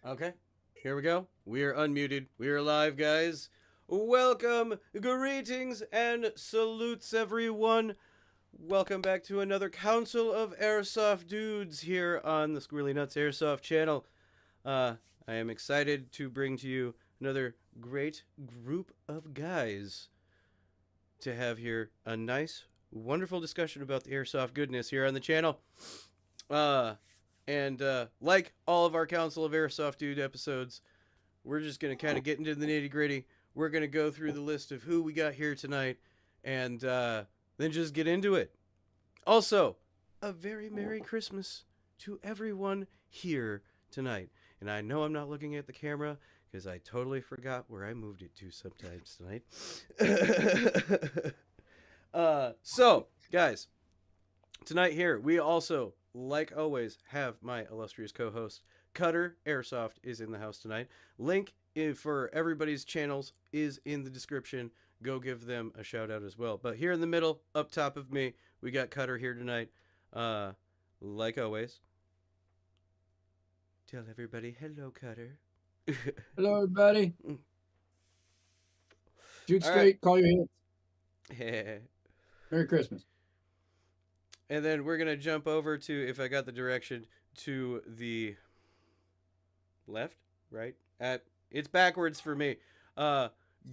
Okay, here we go. We are unmuted. We are live, guys. Welcome, greetings, and salutes, everyone. Welcome back to another Council of Airsoft Dudes here on the Squirrely Nuts Airsoft channel. I am excited to bring to you another great group of guys to have here a nice, wonderful discussion about the airsoft goodness here on the channel. And like all of our Council of Airsoft Dude episodes, we're just going to kind of get into the nitty gritty. We're going to go through the list of who we got here tonight and then just get into it. Also, a very Merry Christmas to everyone here tonight. And I know I'm not looking at the camera because I totally forgot where I moved it to sometimes tonight. So, guys, tonight here, we also, like always, have my illustrious co-host, Cutter Airsoft, is in the house tonight. Link for everybody's channels is in the description. Go give them a shout out as well. But here in the middle, up top of me, we got Cutter here tonight. Like always, tell everybody hello, Cutter. Hello, everybody. Shoot All right. straight, call your hits. And Merry Christmas. then we're gonna jump over to, if I got the direction, to the left, right? It's backwards for me.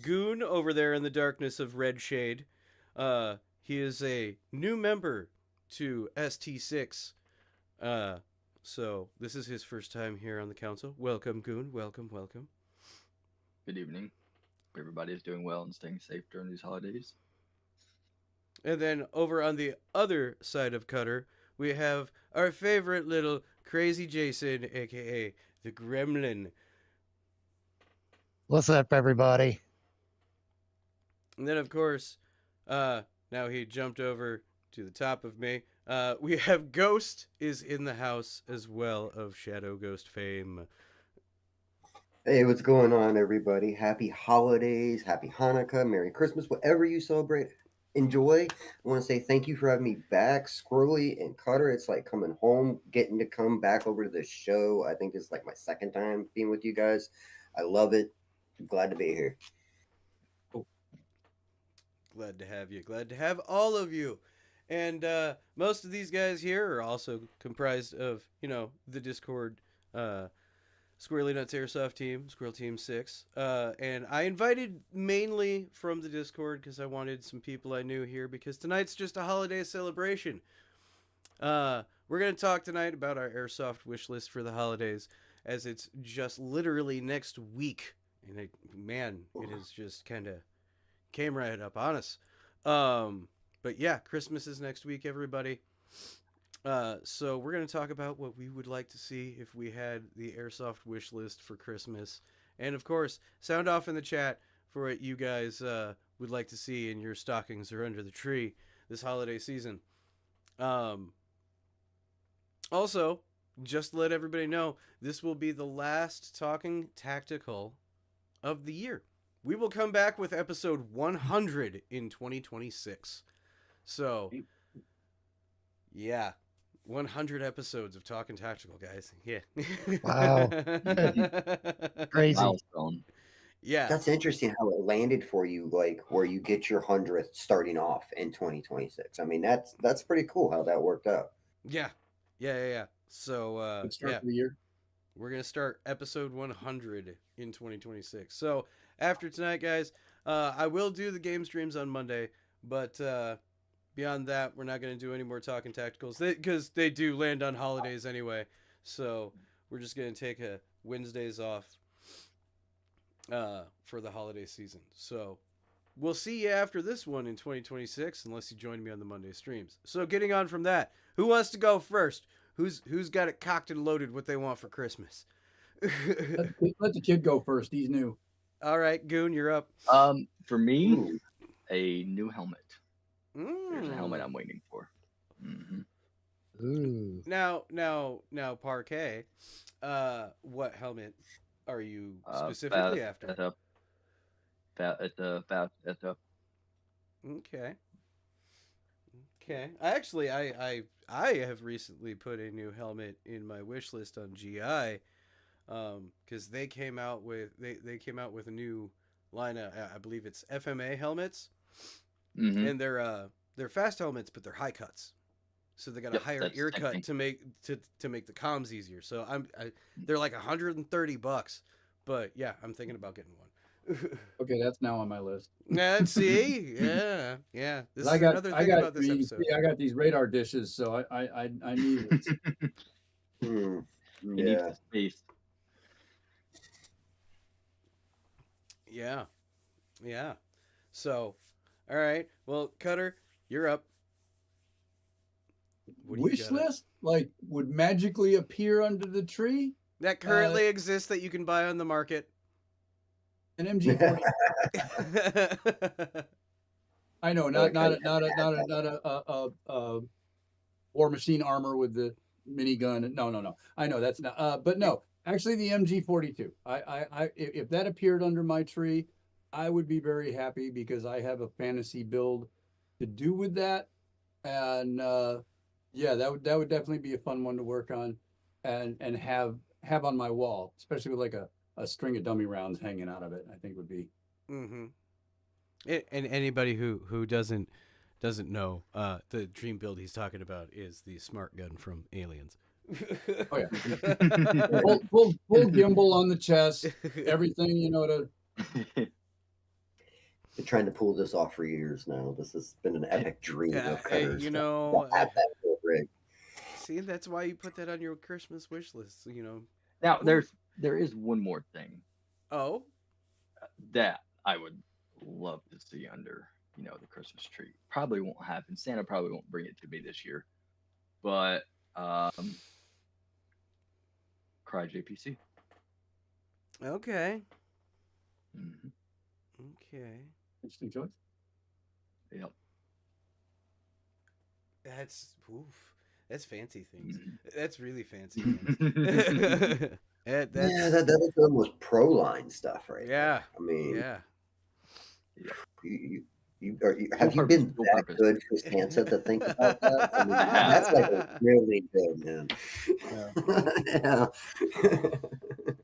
Goon over there in the darkness of Red Shade. He is a new member to ST6. So this is his first time here on the council. Welcome, Goon. Welcome, welcome. Good evening. Hope everybody is doing well and staying safe during these holidays. And then over on the other side of Cutter, we have our favorite little crazy Jason, aka the Gremlin. What's up, everybody? And then, of course, now he jumped over to the top of me. We have Ghost is in the house as well, of Shadow Ghost fame. Hey, what's going on, everybody? Happy holidays, happy Hanukkah, Merry Christmas, whatever you celebrate. Enjoy. I want to say thank you for having me back, Squirrely and Cutter. It's like coming home, getting to come back over to the show. I think it's like my second time being with you guys. I love it. Glad to be here. Glad to have you. Glad to have all of you. And most of these guys here are also comprised of, the Discord Squirrely Nuts Airsoft team, Squirrel Team 6. And I invited mainly from the Discord because I wanted some people I knew here because tonight's just a holiday celebration. We're going to talk tonight about our Airsoft wish list for the holidays as it's just literally next week. And it is just kind of came right up on us. But yeah, Christmas is next week, everybody. So we're going to talk about what we would like to see if we had the Airsoft wish list for Christmas. And of course, sound off in the chat for what you guys would like to see in your stockings or under the tree this holiday season. Also, just to let everybody know, this will be the last Talking Tactical of the year. We will come back with episode 100 in 2026. So, yeah, 100 episodes of Talking Tactical, guys. Yeah. Wow. Crazy. Milestone. Yeah. That's interesting how it landed for you, like where you get your 100th starting off in 2026. I mean, that's pretty cool how that worked out. Yeah. So, Good start yeah. to the year. We're going to start episode 100 in 2026. So, after tonight, guys, I will do the game streams on Monday, but beyond that, we're not going to do any more Talking Tacticals because they do land on holidays anyway. So, we're just going to take a Wednesdays off for the holiday season. So, we'll see you after this one in 2026 unless you join me on the Monday streams. So, getting on from that, who wants to go first? Who's got it cocked and loaded what they want for Christmas? Let the kid go first. He's new. All right, Goon, you're up. For me, Ooh. a new helmet. There's a helmet Mm. I'm waiting for. hmm Ooh. Now, Parquet. What helmet are you specifically after? Fast. Okay. I have recently put a new helmet in my wish list on GI. because they came out with a new line of, I believe it's FMA helmets, Mm-hmm. and they're fast helmets, but they're high cuts. So they got a higher that's ear the same cut thing. to make the comms easier. So they're like $130, but yeah, I'm thinking about getting one. Okay, that's now on my list. Yeah, see, yeah. This 'Cause is another thing about this you episode. see, I got these radar dishes, so I need it. Hmm, He needs yeah. the space. Yeah. So, all right. Well, Cutter, you're up. What do you Wish got? list like would magically appear under the tree. That currently exists that you can buy on the market. An MG40. I know, not Okay. a War Machine armor with the minigun. No. I know that's not. But no, actually, the MG42. If that appeared under my tree, I would be very happy because I have a fantasy build to do with that, and yeah, that would definitely be a fun one to work on, and have on my wall, especially with like a string of dummy rounds hanging out of it. I think would be. Mm-hmm. And anybody who doesn't know, the dream build he's talking about is the smart gun from Aliens. Oh yeah, full gimbal on the chest, everything to. Been trying to pull this off for years now. This has been an epic dream Yeah, of hey, Cutter's. you know, to have that full rig. see, that's why you put that on your Christmas wish list. Now there is one more thing Oh, that I would love to see under the Christmas tree. Probably won't happen. Santa probably won't bring it to me this year, but Cry JPC. okay. Mm-hmm. Okay. Interesting choice. Yep. That's fancy things. Mhm. That's really fancy things. Yeah, That's, that's almost pro line stuff, right? yeah. there. I mean, Yeah. have you been Dual that purpose. good for Santa to think about that? I mean, I have. that's like really good, man.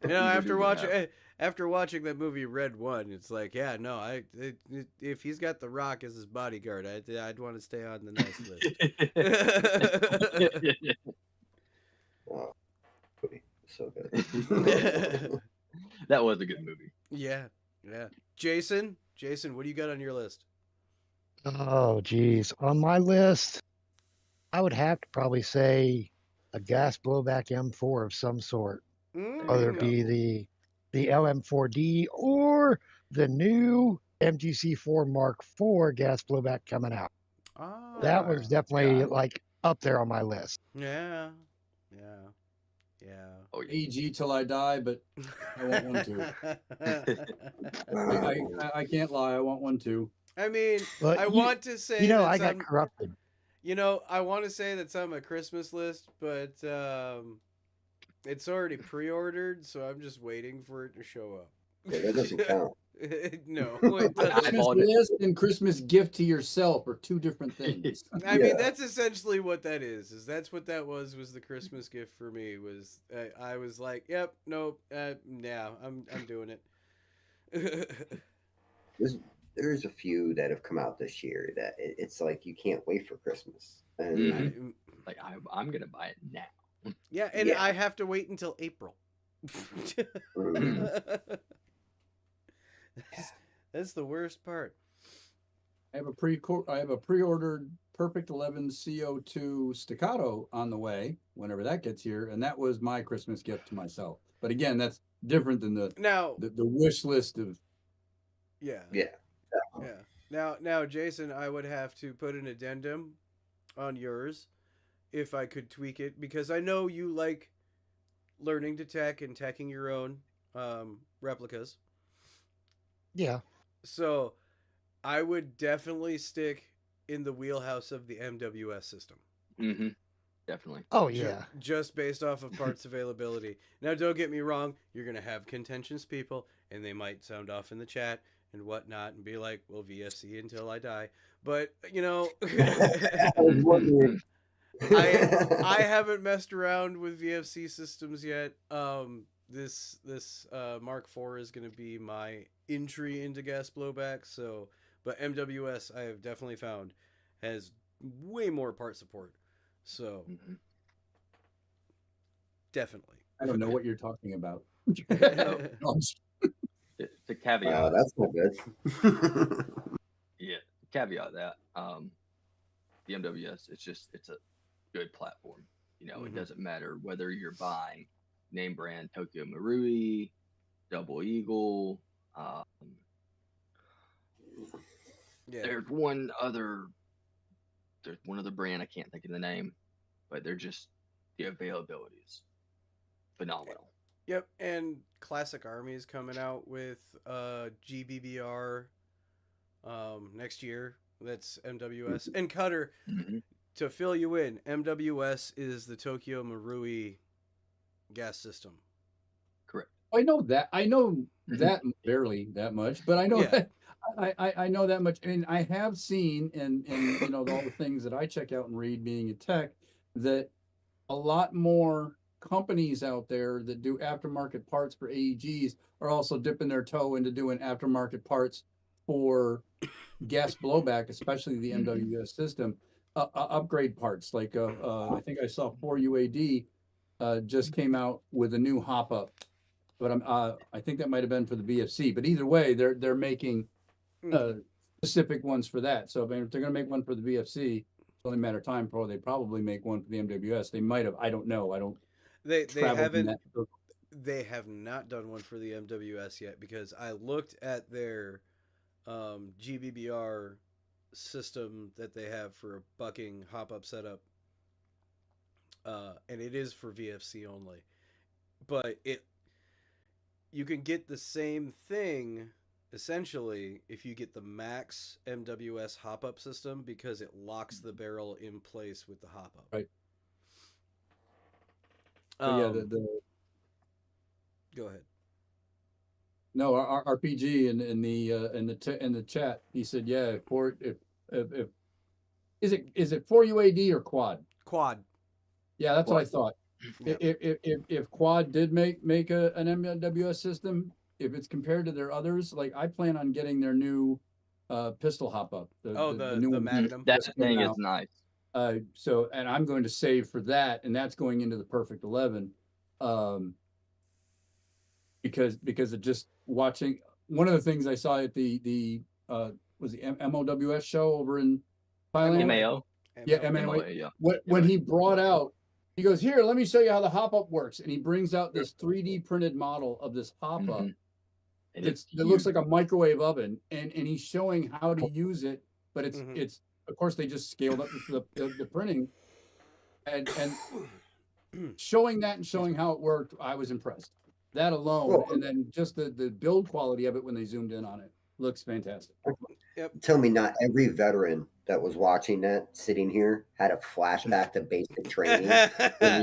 Yeah. After watching that movie Red One, it's like, yeah, no, if he's got The Rock as his bodyguard, I'd want to stay on the nice list. Oh, so good. That was a good movie. Yeah. Jason, what do you got on your list? Oh, geez. On my list, I would have to probably say a gas blowback M4 of some sort, whether it be the LM4D or the new MGC4 Mark IV gas blowback coming out. Oh, That was definitely yeah. like up there on my list. yeah. Oh yeah. AG till I die, but I want one too. I can't lie. I want one too. I mean, But I want to say I got corrupted. I want to say that's on my Christmas list, but it's already pre-ordered, so I'm just waiting for it to show up. Yeah, that doesn't count. No, it doesn't. Christmas bought it. list and Christmas gift to yourself are two different things. I mean, Yeah. that's essentially what that is. That's what that was the Christmas gift for me. Was I was like, yep, nope, yeah, I'm doing it. There's a few that have come out this year that it's like you can't wait for Christmas. And Mhm. Like I'm gonna buy it now. Yeah, and Yeah. I have to wait until April. That's the worst part. I have a pre-ordered Perfect 11 CO2 staccato on the way whenever that gets here, and that was my Christmas gift to myself. But again, that's different than the Now, wish list of. yeah. Yeah. Now, Jason, I would have to put an addendum on yours if I could tweak it, because I know you like learning to tech and teching your own replicas. Yeah. So I would definitely stick in the wheelhouse of the MWS system. Mm-hmm. Definitely. Oh, yeah. Just based off of parts availability. Now, don't get me wrong. You're going to have contentious people, and they might sound off in the chat and whatnot and be like, well, VFC until I die. But, I was wondering. I haven't messed around with VFC systems yet. this Mark IV is going to be my entry into gas blowback. So, but MWS I have definitely found has way more part support. So Mhm. definitely. I don't know what you're talking about. So No, to caveat, Wow, that's not good. yeah, caveat that the MWS, it's a good platform. You know, it Mhm. doesn't matter whether you're buying name brand Tokyo Marui, Double Eagle. Um, Yeah. there's one other brand I can't think of the name, but they're just the availability is phenomenal. Yep. And Classic Army is coming out with GBBR next year. That's MWS. And Cutter, Hmm. to fill you in, MWS is the Tokyo Marui gas system. Correct. I know that. I know Mhm. that barely that much, but I know Yeah. that I know that much, and I have seen and all the things that I check out and read, being a tech, that a lot more companies out there that do aftermarket parts for AEGs are also dipping their toe into doing aftermarket parts for gas blowback, especially the Hmm. MWS system, upgrade parts. Like I think I saw 4UAD just came out with a new hop up, but I think that might have been for the VFC. But either way, they're making Mhm. specific ones for that. So if they're going to make one for the VFC, it's only a matter of time before they probably make one for the MWS. They might have. I don't know. I don't They travel in haven't that circle. they have not done one for the MWS yet because I looked at their GBBR system that they have for a bucking hop up setup, and it is for VFC only. But it you can get the same thing essentially if you get the Max MWS hop up system because it locks the barrel in place with the hop up. Right. So yeah, Um, the go ahead. no, our RPG in the chat, he said, yeah, if is it for UAD or quad? Quad. Yeah, that's what I Quad. thought. Yep. If quad did make an MWS system, if it's compared to their others, like I plan on getting their new pistol hop up, Oh, the the new the one Magnum. That just came thing is out. nice. So and I'm going to save for that, and that's going into the Perfect 11, um, because of just watching. One of the things I saw at the was the MOWS show over in Thailand. MOA. MAO. Yeah, MOA. MOA. MOA. Yeah. When MOA. he brought out, he goes, here, let me show you how the hop up works, and he brings out this 3D printed model of this hop up Hmm. And it's that looks huge. like a microwave oven, and he's showing how to use it, but Mhm. it's of course they just scaled up the printing, and showing that and Excuse showing me. how it worked, I was impressed. That alone, Well, and then just the build quality of it when they zoomed in on it looks fantastic. Yep. tell me not every veteran that was watching that sitting here had a flashback to basic training when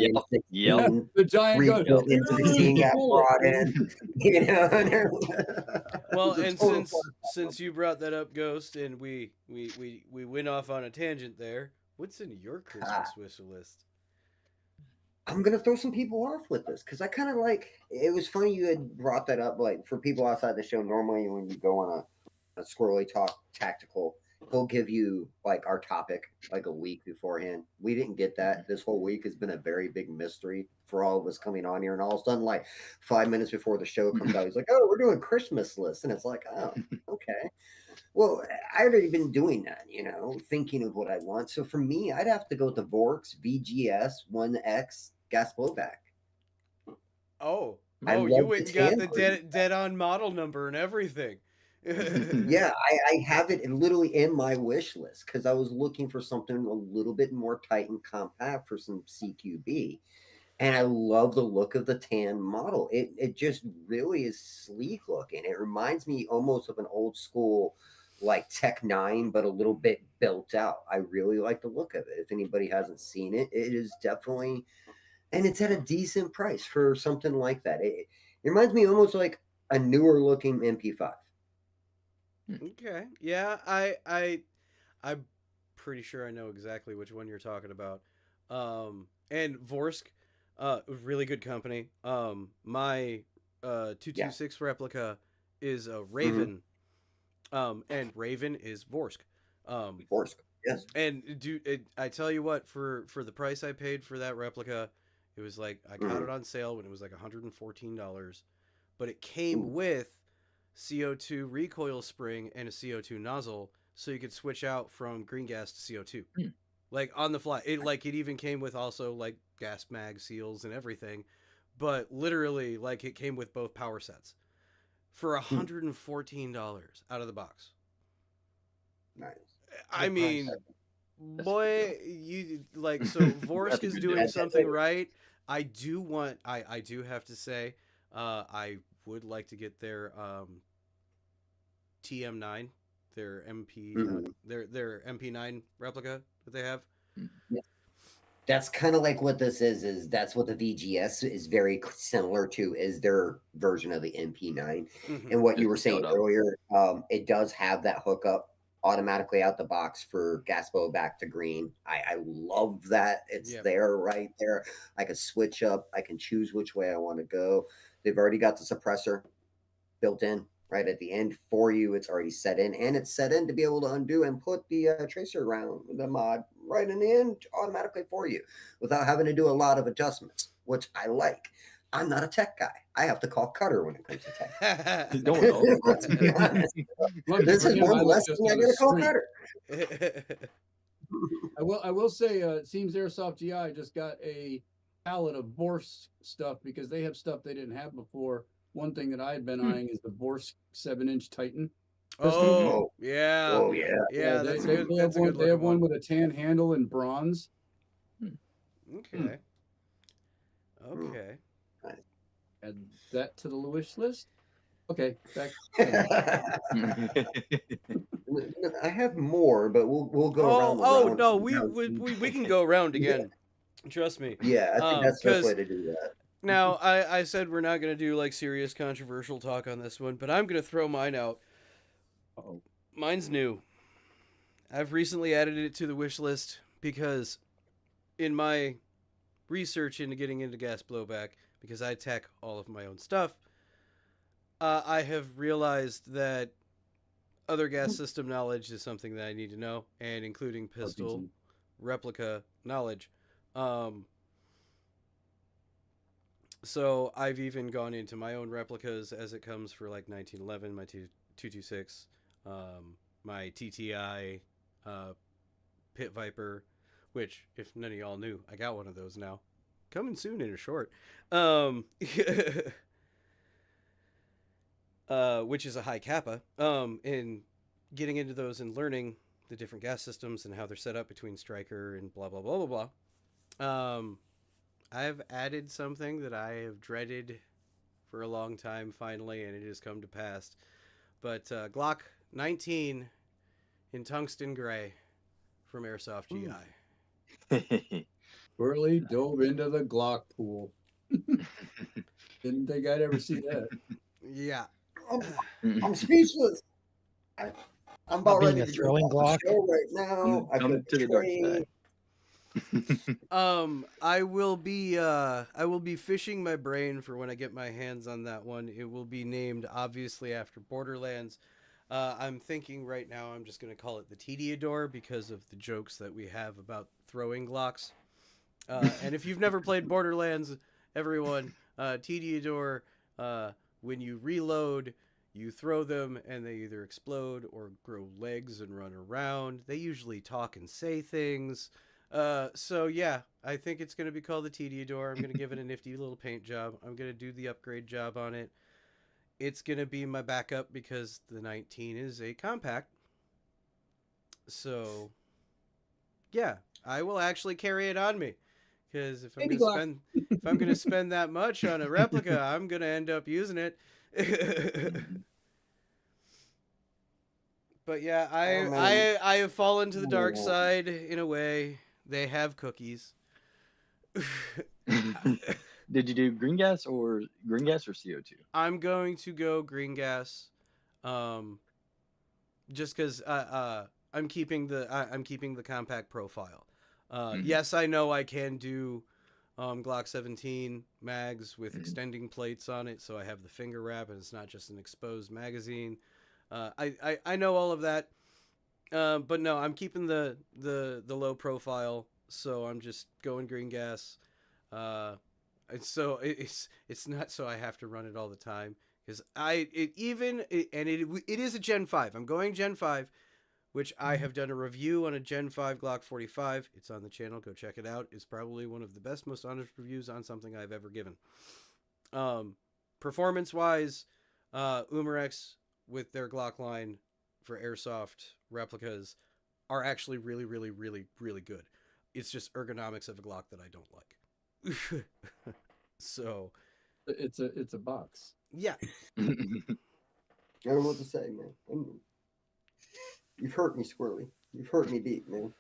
the Yep. Yep. M16 The giant goes, Yep. refit M16 got bullet. brought in, you know. It Well, was a and total since you brought that up, Ghost, and we went off on a tangent there. What's in your Ah, Christmas wish list? I'm gonna throw some people off with this because I kind of like. It was funny you had brought that up. Like for people outside the show, normally when we go on a squirrely talk tactical, he'll give you like our topic like a week beforehand. We didn't get that. This whole week has been a very big mystery for all of us coming on here, and all of a sudden, like 5 minutes before the show comes out, he's like, "Oh, we're doing Christmas lists," and it's like, "Oh, okay." Well, I already been doing that, thinking of what I want. So for me, I'd have to go with the Vorks VGS 1X gas blowback. Oh, I oh, you love the went and got tan the green. dead on model number and everything. Yeah, I have it literally in my wish list because I was looking for something a little bit more tight and compact for some CQB. And I love the look of the tan model. It just really is sleek looking. It reminds me almost of an old school like Tech 9, but a little bit built out. I really like the look of it. If anybody hasn't seen it, it is definitely, and it's at a decent price for something like that. It reminds me almost like a newer looking MP5. Okay. Yeah, I'm pretty sure I know exactly which one you're talking about. And Vorsk, Really good company. My Yeah. 226 replica is a Mm-hmm. Raven. And Raven is Vorsk. Um, Force. Yes. and I tell you what, for the price I paid for that replica, it was like I got Mm-hmm. it on sale when it was like $114, but it came Ooh. with CO2 recoil spring and a CO2 nozzle, so you could switch out from green gas to CO2, Hmm. like on the fly. It even came with also like gas mag seals and everything, but literally like it came with both power sets for $114 out of the box. Nice. I Good price. mean, That's a good boy, deal. you like so That's Vorsk a is good doing deal. That's something right. I do have to say, I would like to get their TM9, their MP, Mm-hmm. their MP9 replica that they have. Mm. That's kind of like what this is that's what the VGS is very similar to, is their version of the MP9. Mm-hmm. And what you Just were saying scaled up. earlier, it does have that hookup automatically out the box for gas back to green. I love that it's Yep. there right there. I can switch up, I can choose which way I want to go. They've already got the suppressor built in right at the end for you. It's already set in, and it's set in to be able to undo and put the tracer around the mod right in the end automatically for you without having to do a lot of adjustments, which I like. I'm not a tech guy. I have to call Cutter when it comes to tech. Don't know. Let's be honest. Lucky This for is him, I one live less just thing I down the gotta call street. Cutter. I will say, it seems Airsoft GI just got a palette of Vorsk stuff because they have stuff they didn't have before. One thing that I had been Hmm. eyeing is the Vorsk 7-inch Titan pistol. Mhm. Oh yeah, Oh yeah. Yeah, yeah. That's a they good. have That's a one. good They have looking one one. with a tan handle in bronze. Okay. Hmm. Okay. Add that to the wish list. Okay, back. I have more, but we'll go Oh, around the oh round. no, we can go around Yeah, again. Trust me. yeah, I think that's the best way Because to do that. now I said we're not gonna do like serious controversial talk on this one, but I'm gonna throw mine out. Oh, Mine's new. I've recently added it to the wish list because in my research into getting into gas blowback, because I tech all of my own stuff, I have realized that other gas system knowledge is something that I need to know, and including pistol RPG. replica knowledge. Um, so I've even gone into my own replicas as it comes for like 1911, my 226, my TTI, Pit Viper, which if none of y'all knew, I got one of those now, coming soon in a short. Which is a high kappa. And getting into those and learning the different gas systems and how they're set up between Striker and blah blah blah blah blah. I've added something that I have dreaded for a long time finally, and it has come to pass. But Glock 19 in tungsten gray from Airsoft GI. Burley dove into the Glock pool. Didn't think I'd ever see that. Yeah. I'm speechless. I'm about being ready a to throwing jump off Glock. the show right now. I Come feel to the dark betrayed. side. I will be fishing my brain for when I get my hands on that one. It will be named obviously after Borderlands. I'm thinking right now I'm just gonna call it the Tediador because of the jokes that we have about throwing Glocks. And if you've never played Borderlands, everyone, Tediador, when you reload, you throw them and they either explode or grow legs and run around. They usually talk and say things. So yeah, I think it's going to be called the Tediador. I'm going to give it a nifty little paint job. I'm going to do the upgrade job on it. It's going to be my backup because the 19 is a compact. So yeah, I will actually carry it on me. Because if I'm Baby gonna Glock. spend that much on a replica, I'm gonna end up using it. But yeah, Oh, man. I have fallen to the dark Yeah. side in a way. They have cookies. Did you do green gas or CO2? I'm going to go green gas, just because I'm keeping the compact profile. Mhm. Yes, I know I can do Glock 17 mags with Mhm. extending plates on it, so I have the finger wrap and it's not just an exposed magazine. I know all of that, but no, I'm keeping the low profile, so I'm just going green gas. Uh, it's not so I have to run it all the time because it is a Gen 5. I'm going Gen 5, which I have done a review on a Gen 5 Glock 45. It's on the channel. Go check it out. It's probably one of the best, most honest reviews on something I've ever given. Performance wise, Umarex with their Glock line for Airsoft replicas are actually really, really, really, really good. It's just ergonomics of a Glock that I don't like. So, It's a box. yeah. I don't know what to say, man. You've hurt me, Squirrely. You've hurt me deep, man.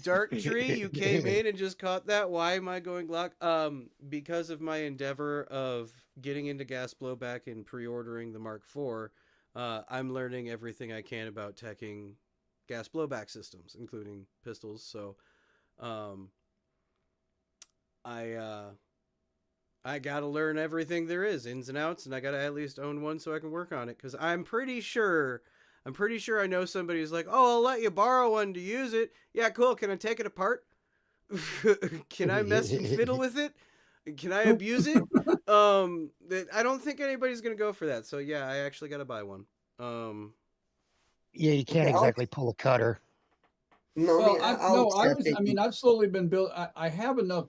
Dark Tree, you came in and just caught that. Why am I going Glock? Because of my endeavor of getting into gas blowback and pre-ordering the Mark IV, I'm learning everything I can about teching gas blowback systems, including pistols. So, I gotta learn everything there is, ins and outs, and I gotta at least own one so I can work on it. Because I'm pretty sure I know somebody who's like, oh, I'll let you borrow one to use it. Yeah, cool. Can I take it apart? Can I mess and fiddle with it? Can I abuse it? I don't think anybody's gonna go for that. So yeah, I actually gotta buy one. Yeah, you can't Okay, exactly pull a cutter. No, I mean, I'll accept it. I mean, I've slowly been built. I have enough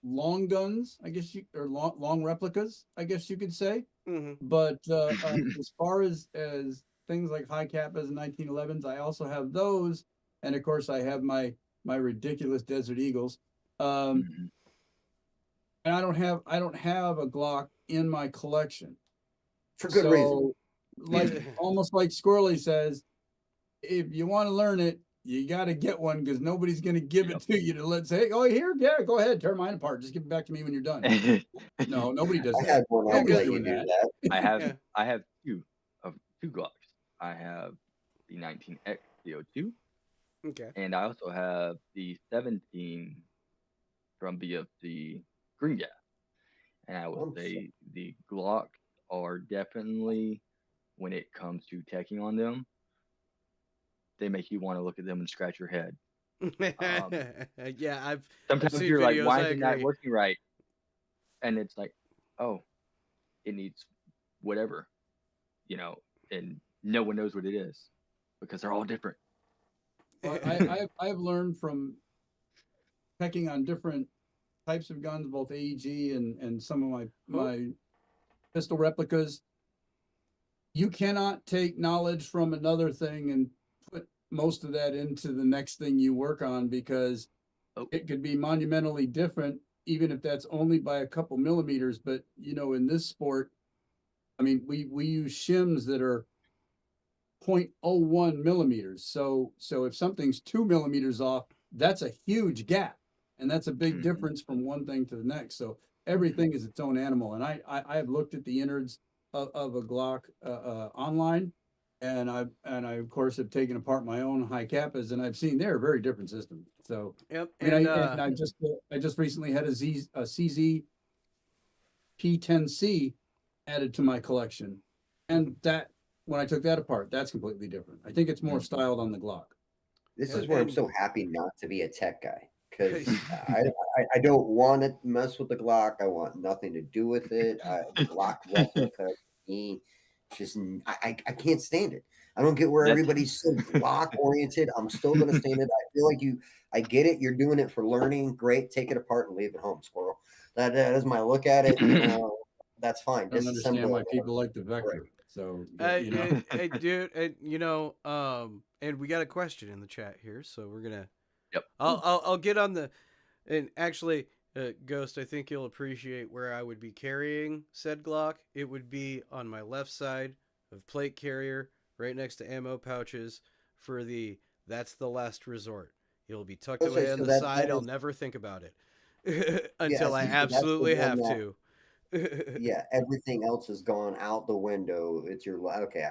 long guns, I guess or long replicas, I guess you could say. Mm-hmm. But as far as things like high capas and 1911s, I also have those, and of course I have my ridiculous Desert Eagles. Mhm. And I don't have a Glock in my collection. For good reason. Like almost like Squirrely says, if you want to learn it, you got to get one because nobody's going to give it to you to let's say, oh, here, yeah, go ahead, tear mine apart. Just give it back to me when you're done. No, nobody does I that. had one. I'd Nobody's let you doing do that. that. Yeah. I have two Glocks. I have the 19X CO2, Okay. and I also have the 17 from BFC Green Gas. And I would I'm say the Glocks are definitely, when it comes to teching on them, they make you want to look at them and scratch your head. Yeah, I've Sometimes seen you're like, videos. why I is it not agree. working right? And it's like, oh, it needs whatever, you know, and no one knows what it is because they're all different. Well, I've learned from checking on different types of guns, both AEG and some of my pistol replicas. You cannot take knowledge from another thing and put most of that into the next thing you work on because Oh, it could be monumentally different, even if that's only by a couple millimeters. But in this sport, I mean, we use shims that are 0.01 millimeters. So if something's 2 millimeters off, that's a huge gap, and that's a big mhm. difference from one thing to the next. So everything is its own animal. And I have looked at the innards of a Glock online, and I of course have taken apart my own high capas, and I've seen they're very different systems. So Yep. I mean, And I just recently had a CZ P10C added to my collection, and that when I took that apart, that's completely different. I think it's more styled on the Glock. This Yep, is where I'm and so happy not to be a tech guy because I don't want to mess with the Glock. I want nothing to do with it. The Glock replica, me, just I can't stand it. I don't get where That's everybody's so Glock oriented. I'm still gonna stand it. I feel like I get it. You're doing it for learning. Great, take it apart and leave it home, squirrel. That is my look at it. That's fine. I don't understand Disassemble why it. people like the Great. Vector. So dude, and we got a question in the chat here, so we're gonna. Yep. I'll get on the, and actually, Ghost, I think you'll appreciate where I would be carrying said Glock. It would be on my left side of plate carrier, right next to ammo pouches, for that's the last resort. It'll be tucked Let's say away on so the side. that I'll is never think about it yeah. until I So that's the absolutely one have that to. yeah, everything else has gone out the window. It's your okay.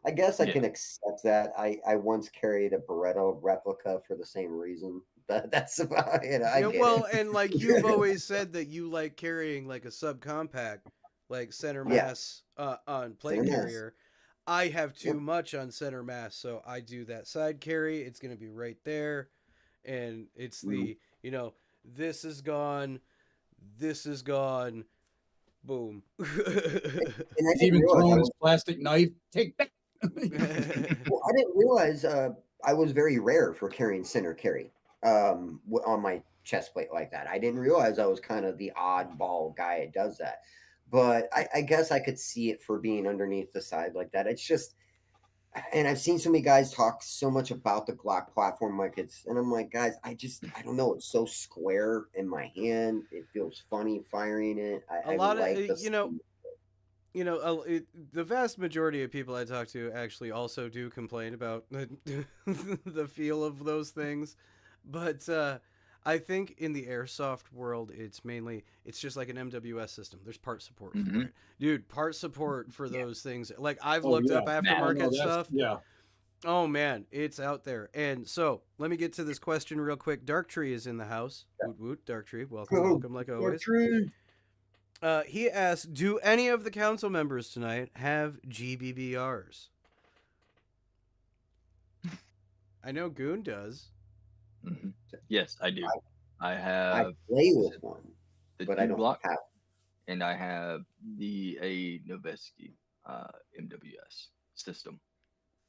I guess I yeah. can accept that. I once carried a Beretta replica for the same reason, That's about it. I Yeah, get well, it. and like you've always said that you like carrying like a subcompact, like center Yeah. mass on plate Center mass. carrier. I have too Yep. much on center mass, so I do that side carry. It's gonna be right there, and it's the this is gone, this is gone, boom. And I He's didn't even realize throwing his plastic knife. Take that. well, I didn't realize I was very rare for carrying center carry on my chest plate like that. I didn't realize I was kind of the oddball guy that does that. But I guess I could see it for being underneath the side like that. It's just, and I've seen so many guys talk so much about the Glock platform like and I'm like, guys, I don't know. It's so square in my hand. It feels funny firing it. A I lot of like the the vast majority of people I talk to actually also do complain about the feel of those things, but I think in the airsoft world, it's just like an MWS system. There's part support for it, dude. Part support for those things. Like I've looked up aftermarket stuff. Yeah. Oh man, it's out there. And so let me get to this question real quick. Dark Tree is in the house. Woot woot, Dark Tree. Welcome, welcome, like always. He asked, do any of the council members tonight have GBBRs? I know Goon does. Mm-hmm. Yes, I do. I I have play with one, the but I don't Block, have. and I have a Noveski MWS system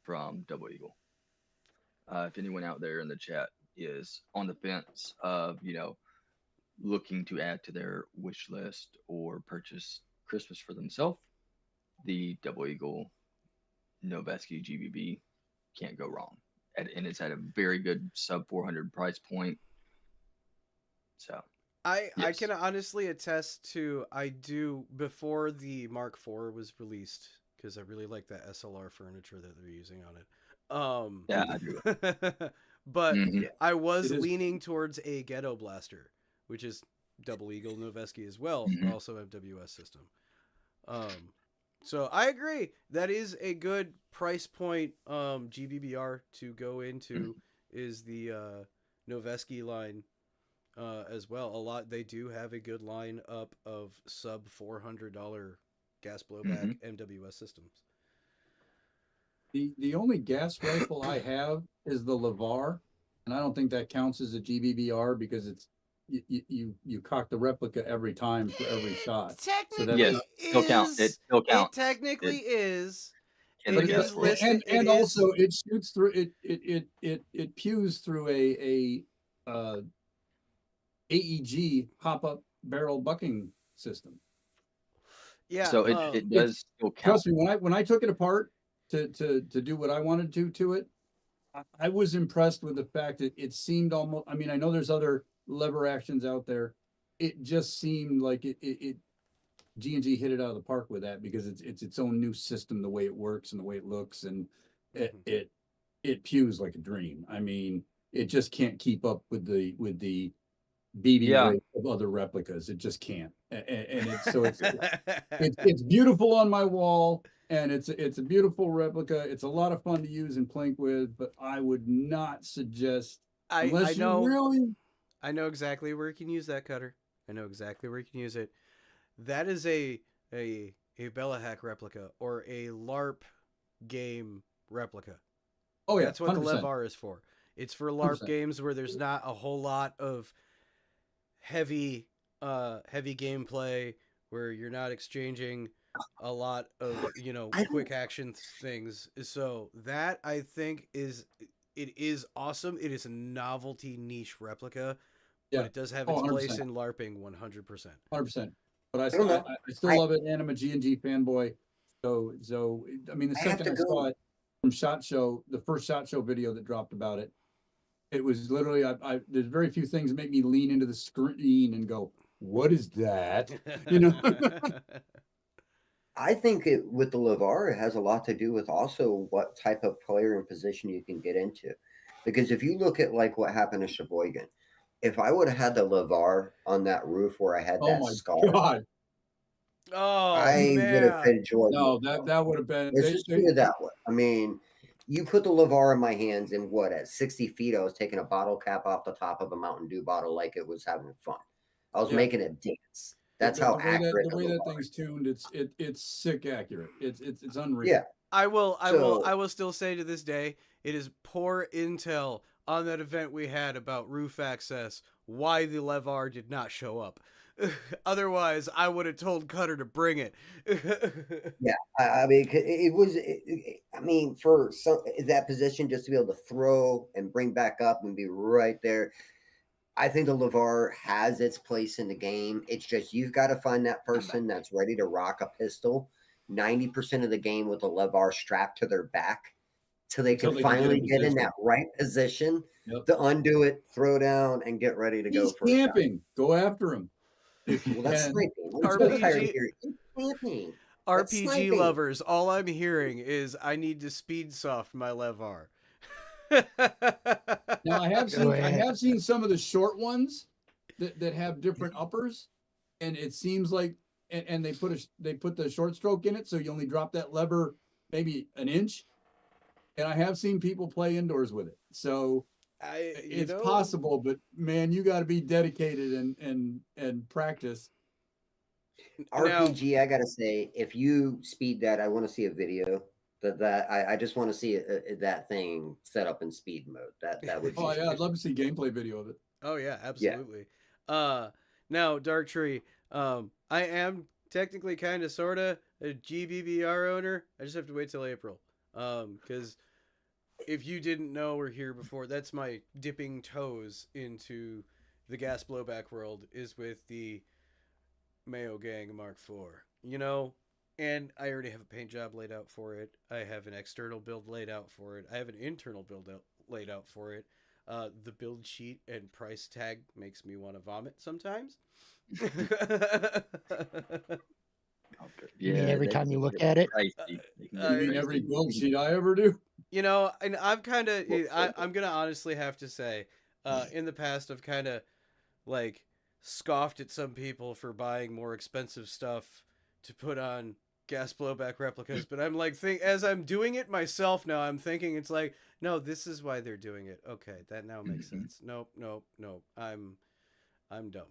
from Double Eagle. If anyone out there in the chat is on the fence of looking to add to their wish list or purchase Christmas for themselves, the Double Eagle Noveski GBB can't go wrong. And it's at a very good sub 400 price point. So I yes. can honestly attest to before the Mark IV was released, because I really like that SLR furniture that they're using on it. Yeah, I do. But I was It is- leaning towards a Ghetto Blaster, which is Double Eagle Noveski as well, also MWS system. So I agree. That is a good price point GBBR to go into is the Noveski line as well. They do have a good line up of sub $400 gas blowback MWS systems. The only gas rifle I have is the Lavar, and I don't think that counts as a GBBR because it's you cock the replica every time for every shot. Technically, yes, still count. It still counts. It technically is. It It is is listed. And also it shoots through it pews through a AEG pop-up barrel bucking system. Yeah. So it does still count. Trust me, when I took it apart to do what I wanted to it, I was impressed with the fact that it seemed almost. I mean, I know there's other lever actions out there. It just seemed like it G&G hit it out of the park with that because it's its own new system, the way it works and the way it looks, and it pews like a dream. I mean, it just can't keep up with the BB rate of other replicas. It just can't, and it's beautiful on my wall, and it's a beautiful replica. It's a lot of fun to use and plink with, but I would not suggest I know exactly where you can use that cutter. I know exactly where you can use it. That is a Bella Hack replica or a LARP game replica. Oh yeah, that's what 100%. the Levar is for. It's for LARP 100%. games where there's not a whole lot of heavy gameplay, where you're not exchanging a lot of quick action things. So that I think is awesome. It is a novelty niche replica, but it does have its place in LARPing 100%. 100%. But I still love it, and I'm a G&G fanboy. So I mean, the second I saw it from SHOT Show, the first SHOT Show video that dropped about it, it was literally there's very few things that make me lean into the screen and go, "What is that?" I think with the Lavar, it has a lot to do with also what type of player and position you can get into. Because if you look at like what happened to Sheboygan, if I would have had the Lavar on that roof where I had that scar, God. I would have enjoyed it. No, that would have been. Let's just do it that way. I mean, you put the LeVar in my hands, and what, at 60 feet, I was taking a bottle cap off the top of a Mountain Dew bottle like it was having fun. I was Yeah. making it dance. That's how the way accurate the way that LeVar is. thing's tuned, it's sick accurate. It's unreal. Yeah. I will So still say to this day, it is poor intel on that event we had about roof access why the LeVar did not show up. Otherwise, I would have told Cutter to bring it. yeah, I mean, it was. I mean, for some that position, just to be able to throw and bring back up and be right there, I think the LeVar has its place in the game. It's just you've got to find that person that's ready to rock a pistol 90% of the game with a LeVar strapped to their back till they Until can they can finally in get in position. that right position Yep. to undo it, throw down, and get ready to go He's for a shot. camping. Go after him. If you Well, that's can. sniping. I'm so tired of RPG hearing it's camping. That's RPG sniping. lovers, all I'm hearing is I need to speed soft my LeVar. Now I have Go seen ahead. some of the short ones that have different uppers, and it seems like and they put the short stroke in it, so you only drop that lever maybe an inch. And I have seen people play indoors with it, so it's possible. But man, you got to be dedicated and practice. RPG, I gotta say, if you speed that, I want to see a video. I just want to see that thing set up in speed mode. That would. Oh yeah, I'd love to see gameplay video of it. Oh yeah, absolutely. Now Darktree, I am technically kind of sorta a GBBR owner. I just have to wait till April. Because if you didn't know or hear before, that's my dipping toes into the gas blowback world is with the Mayo Gang Mark IV. You know, and I already have a paint job laid out for it. I have an external build laid out for it. I have an internal build laid out for it. The build sheet and price tag makes me want to vomit sometimes. You mean every time you look at it? You mean every build sheet I ever do? You know, and I'm kind of, I'm going to honestly have to say, in the past, I've kind of, like, scoffed at some people for buying more expensive stuff to put on gas blowback replicas, but I'm like, as I'm doing it myself now, I'm thinking it's like, no, this is why they're doing it. Okay, that now makes sense. Nope. I'm dumb.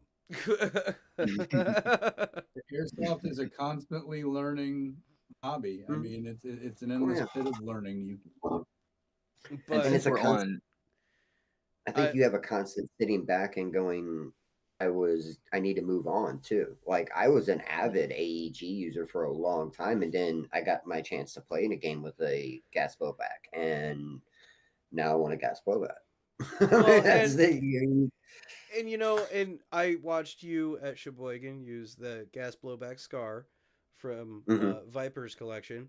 Airsoft is a constantly learning hobby. I mean, it's an endless pit of learning. But and it's a we're constant. I think you have a constant sitting back and going, I need to move on too. Like I was an avid AEG user for a long time, and then I got my chance to play in a game with a gas blowback, and now I want a gas blowback. Well, and you know, and I watched you at Sheboygan use the gas blowback Scar from Viper's collection.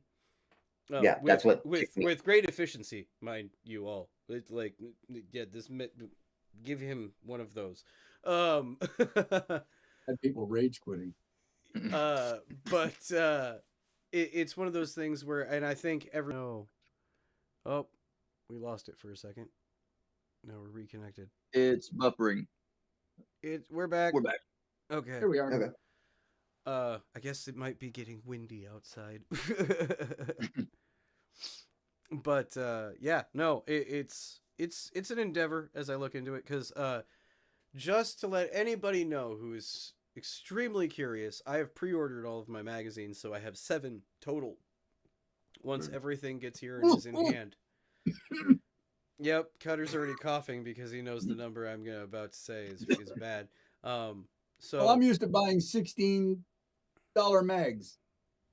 Yeah, that's what with great efficiency, mind you all. It's like, yeah, give him one of those. Had people rage quitting. But it's one of those things where, and I think oh, we lost it for a second. Now we're reconnected. It's buffering. We're back. We're back. Okay. Here we are. Okay. I guess it might be getting windy outside. But yeah, no, it's an endeavor as I look into it, because just to let anybody know who is extremely curious, I have pre-ordered all of my magazines, so I have 7 total. Once everything gets here and is in hand. Yep, Cutter's already coughing because he knows the number I'm about to say is bad. So I'm used to buying $16 mags,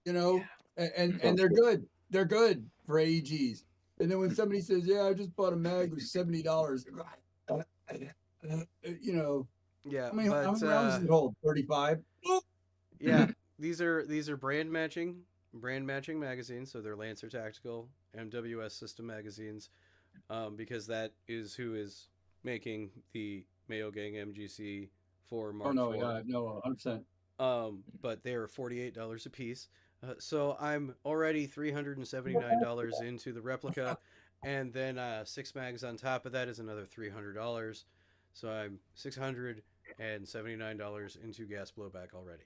you know, and they're good. They're good for AEGs. And then when somebody says, "Yeah, I just bought a mag with $70," you know, yeah, how many rounds does it hold? 35. Yeah, these are brand matching magazines, so they're Lancer Tactical, MWS System magazines, because that is who is making the Mayo Gang MGC for Mark IV. Yeah, no, 100%. But they are $48 a piece. So I'm already $379 into the replica, and then 6 mags on top of that is another $300. So I'm $679 into gas blowback already.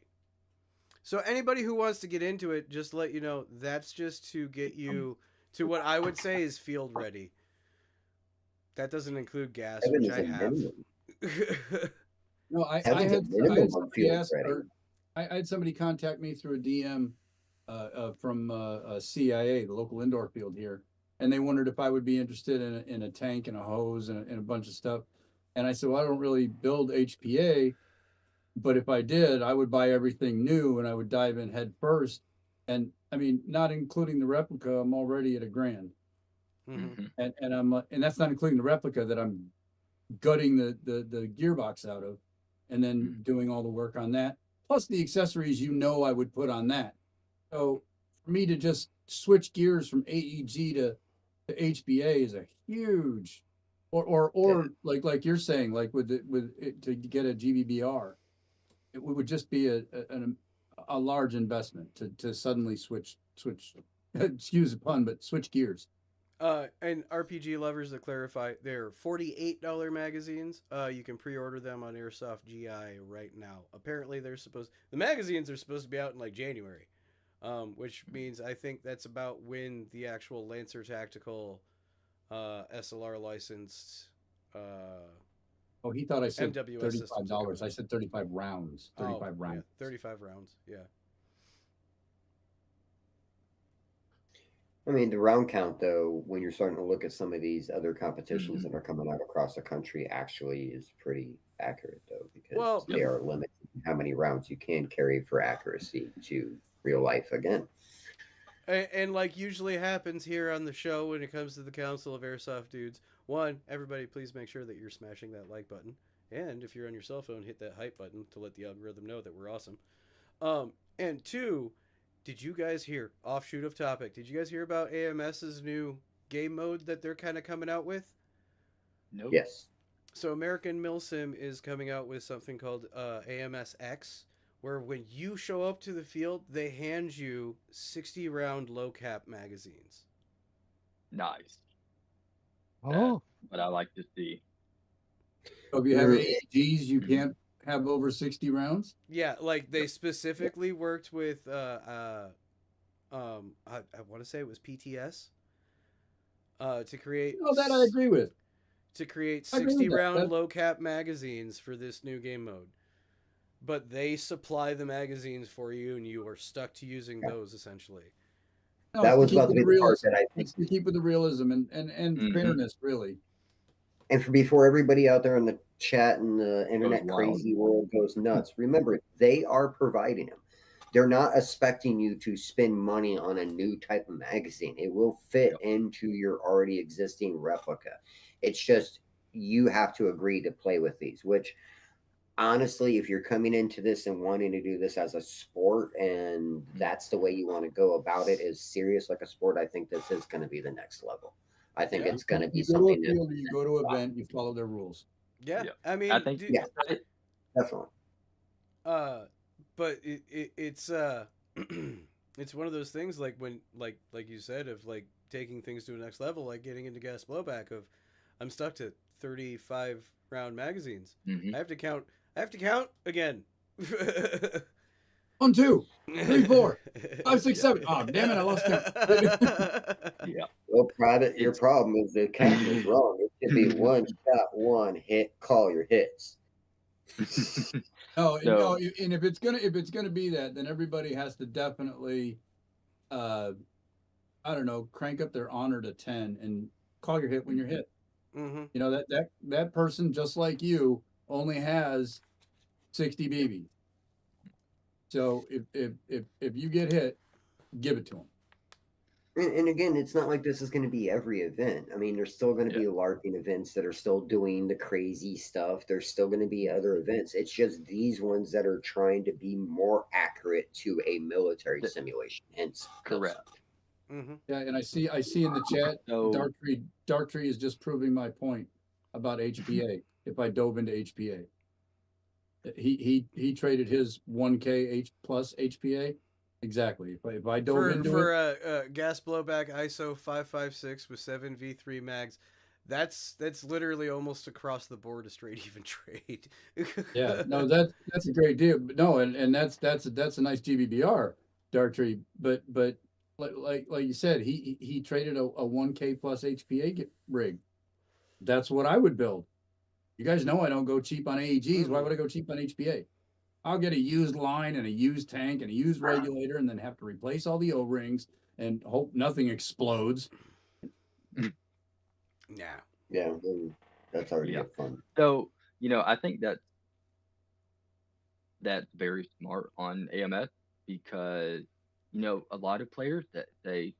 So anybody who wants to get into it, just let you know, that's just to get you to what I would say is field ready. That doesn't include gas, Heaven which is I a have. minimum. No, I Heaven's a had minimum on somebody field ask, ready. or I had somebody contact me through a DM from CIA, the local indoor field here, and they wondered if I would be interested in a tank and a hose and a bunch of stuff. And I said, well, I don't really build HPA, but if I did, I would buy everything new and I would dive in head first. And I mean, not including the replica, I'm already at $1,000. Mhm. And that's not including the replica that I'm gutting the gearbox out of, and then doing all the work on that, plus the accessories I would put on that. So for me to just switch gears from AEG to HBA is a huge, or like you're saying, like with it, to get a GBBR, it would just be a large investment to suddenly switch excuse the pun, but switch gears. And RPG lovers, to clarify, they're $48 magazines. You can pre-order them on Airsoft GI right now. Apparently, the magazines are supposed to be out in like January, which means I think that's about when the actual Lancer Tactical SLR licensed Oh, he thought I said MWS systems are coming $35. I out. said 35 rounds. 35 rounds. Yeah, 35 rounds. Yeah. I mean, the round count, though, when you're starting to look at some of these other competitions that are coming out across the country, actually is pretty accurate, though, because Well, they are limited how many rounds you can carry for accuracy to real life again. And like usually happens here on the show when it comes to the Council of Airsoft Dudes, one, everybody please make sure that you're smashing that like button. And if you're on your cell phone, hit that hype button to let the algorithm know that we're awesome. And two, did you guys hear, offshoot of topic, did you guys hear about AMS's new game mode that they're kind of coming out with? Nope. Yes. So American Milsim is coming out with something called AMSX, where when you show up to the field, they hand you 60 round low cap magazines. Nice. Oh, But I like to see. So if you have AEGs, you can't have over 60 rounds? Yeah, like they specifically worked with I want to say it was PTS to create No, that I agree with. to create I agree 60 with that. round That- low cap magazines for this new game mode. But they supply the magazines for you and you are stuck to using those essentially. No, That it's was to about keep to with be the the part realism. that I think. It's to keep with the realism and Mhm. fairness, really. And before everybody out there in the chat and the internet wild. crazy world goes nuts, remember, they are providing them. They're not expecting you to spend money on a new type of magazine. It will fit into your already existing replica. It's just you have to agree to play with these, which honestly, if you're coming into this and wanting to do this as a sport and that's the way you want to go about it, is serious like a sport, I think this is going to be the next level. I think Yeah. it's going to be You go to a something that, field, you go to an event, you follow their rules. Yeah. Yeah. I mean, I think. yeah, definitely. But it's it's one of those things like when like you said of like taking things to a next level, like getting into gas blowback of I'm stuck to 35 round magazines. Mhm. I have to count again. 1, 2, 3, 4, 5, 6, 7. Oh, damn it, I lost count. Yeah. Well, Private, your It's- problem is the captain is wrong. It should be one shot, one hit, call your hits. No, So- no, and if it's gonna be that, then everybody has to definitely, I don't know, crank up their honor to 10 and call your hit when you're hit. Mm-hmm. You know that person, just like you, only has 60 BB. So if you get hit, give it to them. And again, it's not like this is going to be every event. I mean, there's still going to be LARPing events that are still doing the crazy stuff. There's still going to be other events. It's just these ones that are trying to be more accurate to a military simulation. Hence, Correct. Mm-hmm. Yeah, and I see in the chat, So- Darktree is just proving my point about HPA. If I dove into HPA, he traded his 1K plus HPA. Exactly. If I dove into it, gas blowback ISO 556 with 7v3 mags, that's literally almost across the board a straight even trade. yeah, no, that's a great deal. But no, and that's a nice GBBR, Darktree. But like you said, he traded a 1K plus HPA rig. That's what I would build. You guys know I don't go cheap on AEGs. Why would I go cheap on HPA? I'll get a used line and a used tank and a used regulator, and then have to replace all the O-rings and hope nothing explodes. Yeah. Yeah, that's already Yeah. fun. So, I think that's very smart on AMS because, a lot of players that they're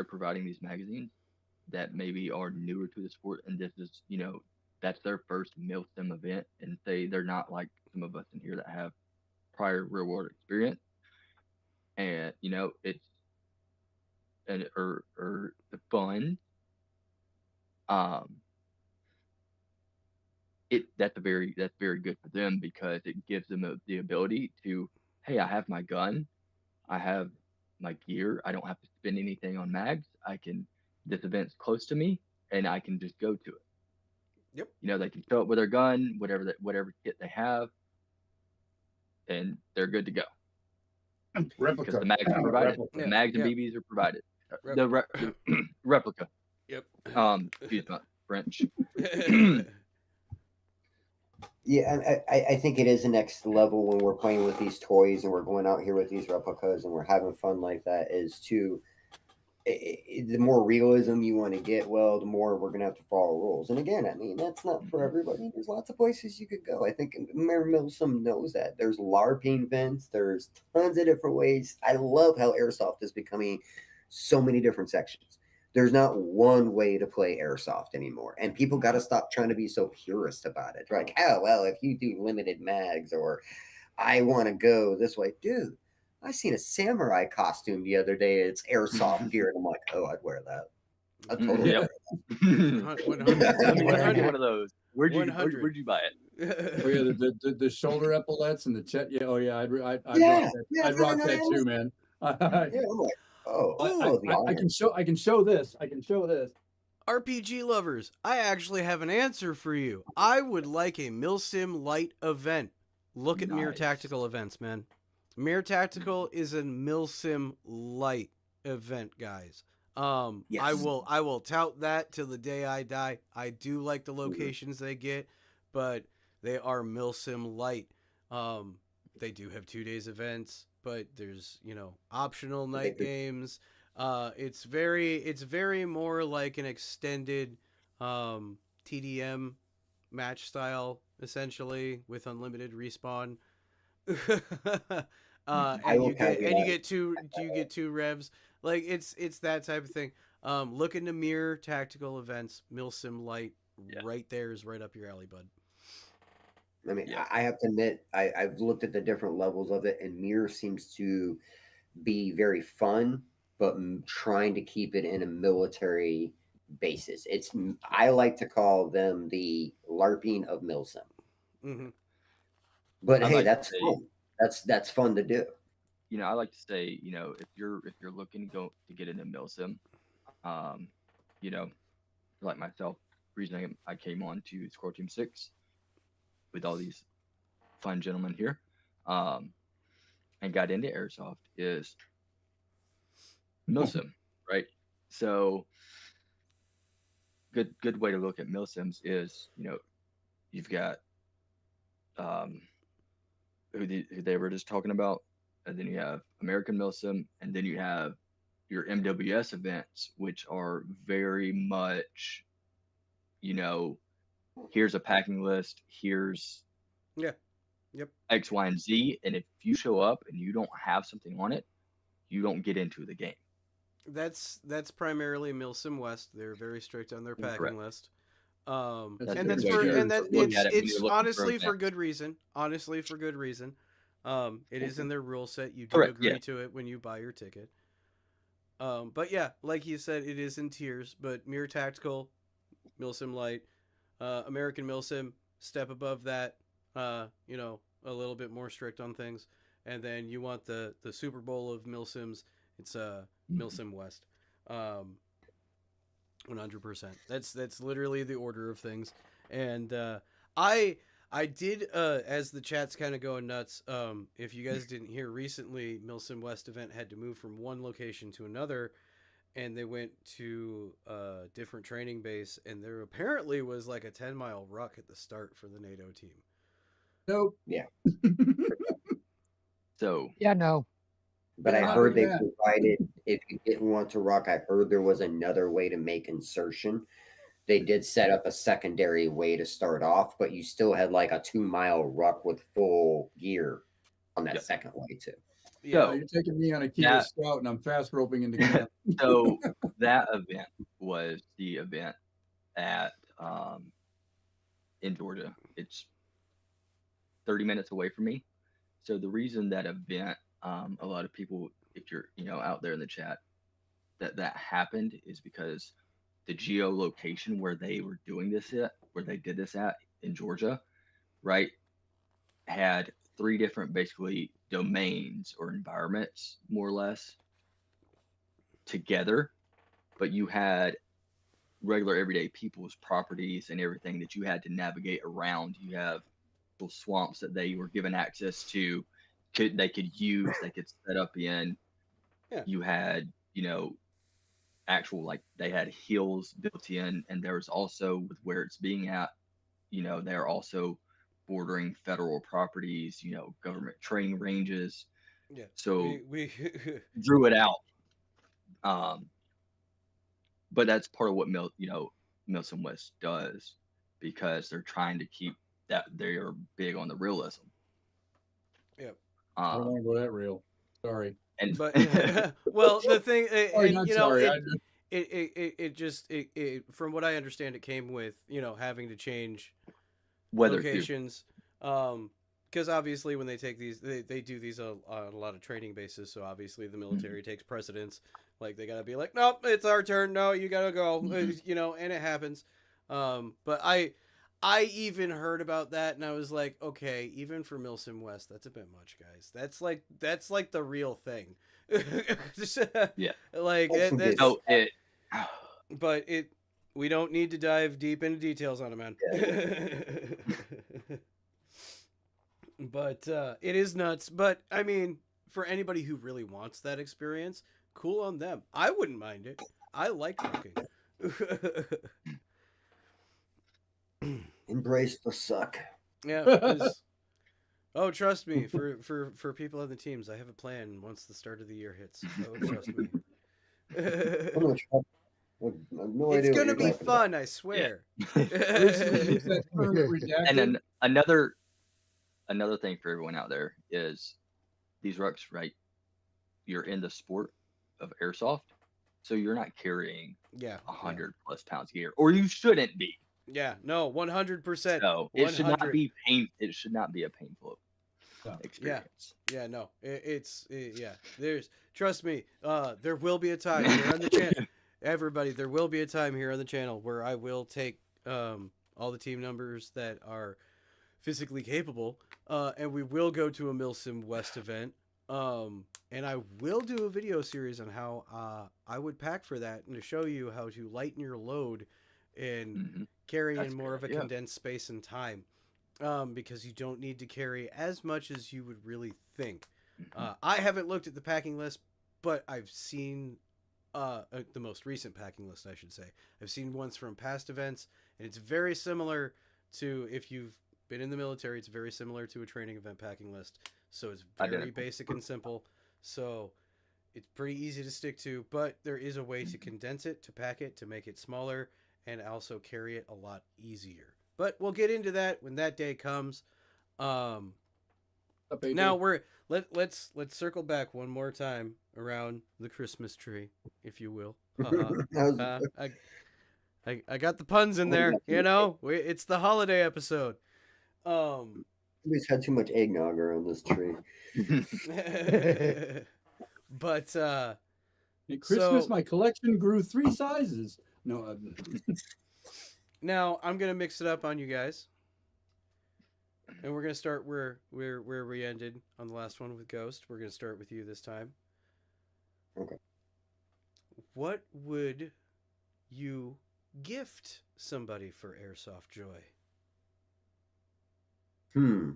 providing these magazines that maybe are newer to the sport, and this is, that's their first MilSim event, and they're not like some of us in here that have prior real world experience, and it's or the fun, um, that's very good for them because it gives them the ability to, hey, I have my gun, I have my gear, I don't have to spend anything on mags, this event's close to me, and I can just go to it. Yep. They can show up with their gun, whatever kit they have, and they're good to go because Replica. the mags are provided. Replica. The Yeah, mags and yeah. BBs are provided. Rep- The replica. Yep. Excuse my French. Yeah, I think it is the next level when we're playing with these toys and we're going out here with these replicas and we're having fun like that is to the more realism you want to get, well, the more we're going to have to follow rules. And again, I mean, that's not for everybody. There's lots of places you could go. I think Mayor Milsom knows that. There's LARPing events. There's tons of different ways. I love how Airsoft is becoming so many different sections. There's not one way to play Airsoft anymore. And people got to stop trying to be so purist about it. Like, oh, well, if you do limited mags or I want to go this way. Dude, I seen a samurai costume the other day. It's Airsoft gear. And I'm like, oh, I'd wear that. I'd totally Yep. wear 100. Let me get 100. one of those. Where'd you 100. buy it? Oh yeah, the shoulder epaulets and the chest. Yeah, oh yeah, I'd rock Yeah, that. yeah, I'd rock that no, too, man. yeah, I'm like, oh, Ooh. the I iron. can show this. I can show this. RPG lovers, I actually have an answer for you. I would like a Milsim Light event. Look at Mirror Nice. Tactical events, man. Mirror Tactical is a Milsim Light event, guys. Yes. I will tout that till the day I die. I do like the locations they get, but they are Milsim Light. They do have 2 days events, but there's, optional night games. It's very more like an extended TDM match style, essentially, with unlimited respawn. And you get two revs. Like it's that type of thing. Look into Mirror Tactical events. Milsim Light, right there is right up your alley, bud. I mean, Yeah. I have to admit, I've looked at the different levels of it, and Mirror seems to be very fun, but trying to keep it in a military basis. I like to call them the LARPing of Milsim. Mm-hmm. But I hey, like to that's say- fun. That's fun to do. I like to say, if you're looking to get into Milsim, like myself, reason I came on to Score Team 6 with all these fine gentlemen here, and got into Airsoft is Milsim, right? So good way to look at Milsims is, you've got who they were just talking about, and then you have American Milsim, and then you have your MWS events, which are very much, here's a packing list, here's Yep. X, Y, and Z, and if you show up and you don't have something on it, you don't get into the game. That's primarily Milsim West. They're very strict on their packing Correct. list. That's And a that's good for way to and that look at it when it's you're looking for honestly for events. good reason. Honestly for good reason. It is in their rule set. You do Correct, agree yeah. to it when you buy your ticket. But yeah, like you said, it is in tiers. But Mirror Tactical, Milsim Light, American Milsim, step above that. A little bit more strict on things. And then you want the Super Bowl of Milsims. It's Milsim West. 100%. That's literally the order of things. And I I did, as the chat's kind of going nuts. If you guys didn't hear recently, Milsim West event had to move from one location to another, and they went to a different training base, and there apparently was like a 10-mile ruck at the start for the NATO team. Nope. Yeah. So Yeah, no. But Yeah, I how heard do they that? provided, if you didn't want to rock, I heard there was another way to make insertion. They did set up a secondary way to start off, but you still had like a 2 mile ruck with full gear on that Yep. second way too. Yeah. No, you're taking me on a Kia Scout and I'm fast roping into camp. so that event was the event at in Georgia. It's 30 minutes away from me. So the reason that event, a lot of people, if you're out there in the chat, that happened is because the geolocation where they were doing this at, where they did this at in Georgia, right, had 3 different basically domains or environments more or less together, but you had regular everyday people's properties and everything that you had to navigate around. You have little swamps that they were given access to, they could use, they could set up in. Yeah. You had, actual, like, they had hills built in, and there was also, with where it's being at, they're also bordering federal properties, government training ranges. Yeah. So we drew it out. But that's part of what Milson West does, because they're trying to keep that, they are big on the realism. Yep. I don't want to go that real. Sorry. And But well, the thing, Sorry, and not you know, sorry. it from what I understand, it came with having to change weather too. locations. Because obviously when they take these, they do these on a lot of training bases. So obviously the military takes precedence. Like they gotta be like, nope, it's our turn. No, you gotta go. And it happens. But I even heard about that, and I was like, okay, even for Milsim West, that's a bit much, guys. That's like the real thing. Yeah. Like That's So it. but we don't need to dive deep into details on it, man. But it is nuts. But I mean, for anybody who really wants that experience, cool on them. I wouldn't mind it. I like trucking. Embrace the suck. Yeah. 'Cause- oh, trust me. For people on the teams, I have a plan. Once the start of the year hits, oh, trust me. I'm gonna try. I have no It's idea what gonna you're be talking fun, I swear. Bruce, is that term redacted? And then another thing for everyone out there is these rucks, right? You're in the sport of airsoft, so you're not carrying Yeah. 100 plus pounds gear, or you shouldn't be. Yeah. No, 100%. So it should not 100. be pain. It should not be a painful experience. Yeah, no. Yeah. Trust me, there will be a time here on the channel. Everybody, there will be a time here on the channel where I will take all the team numbers that are physically capable, and we will go to a Milsim West event. And I will do a video series on how I would pack for that, and to show you how to lighten your load and carry That's in a more good of a idea. condensed space and time. Because you don't need to carry as much as you would really think. I haven't looked at the packing list, but I've seen the most recent packing list, I should say. I've seen ones from past events, and it's very similar to, if you've been in the military, it's very similar to a training event packing list. So it's very Identical. basic and simple. So it's pretty easy to stick to, but there is a way to condense it, to pack it, to make it smaller, and also carry it a lot easier. But we'll get into that when that day comes. Now let's circle back one more time around the Christmas tree, if you will. I got the puns in there. It's the holiday episode. Somebody's had too much eggnog around this tree. But At Christmas, so- my collection grew 3 sizes. No, now I'm gonna mix it up on you guys, and we're gonna start where we ended on the last one with Ghost. We're gonna start with you this time. Okay. What would you gift somebody for Airsoft Joy? Hmm.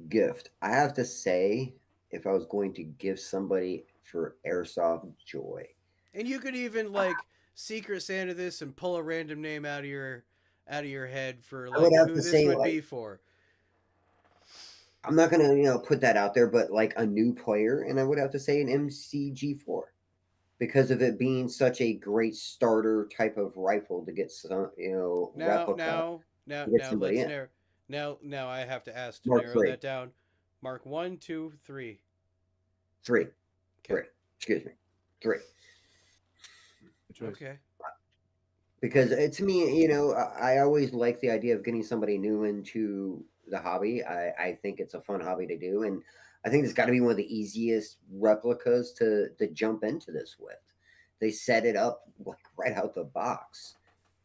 Gift. I have to say, if I was going to give somebody for airsoft joy, And you could even like secret Santa this and pull a random name out of your head for I would like have who to this say would like be for. I'm not gonna put that out there, but like a new player, and I would have to say an MCG4 because of it being such a great starter type of rifle to get some Now, replica now, now, to get now somebody let's in. narrow. Now I have to ask to Mark narrow three, that down. Mark one, two, three. three, Okay. three. Excuse me, three. Good choice. Okay. Because to me, I always like the idea of getting somebody new into the hobby. I think it's a fun hobby to do, and I think it's got to be one of the easiest replicas to jump into this with. They set it up like right out the box,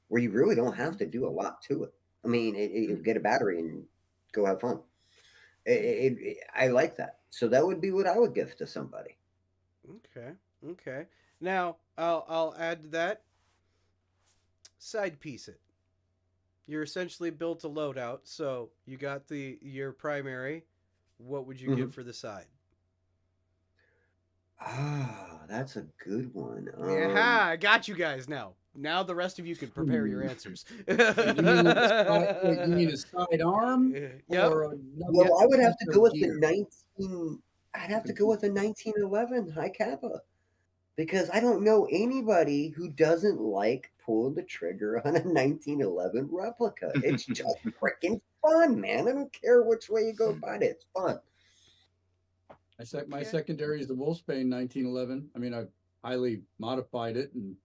where you really don't have to do a lot to it. I mean, get a battery and go have fun. I like that, so that would be what I would give to somebody. Okay. Okay. Now I'll add to that. Side piece it. You're essentially built a loadout, so you got your primary. What would you give Mhm. for the side? Ah, that's a good one. Yeah, I got you guys now. Now the rest of you can prepare your Hmm. answers. Wait, you mean you mean a sidearm Yep. or another Yep. Well, I would have piece to go of with the gear? 19. I'd have to go with the Confused. 1911 High Kappa because I don't know anybody who doesn't like pulling the trigger on a 1911 replica. It's just freaking fun, man. I don't care which way you go about it. It's fun. My Okay. secondary is the Wolfsbane 1911. I mean, I've highly modified it and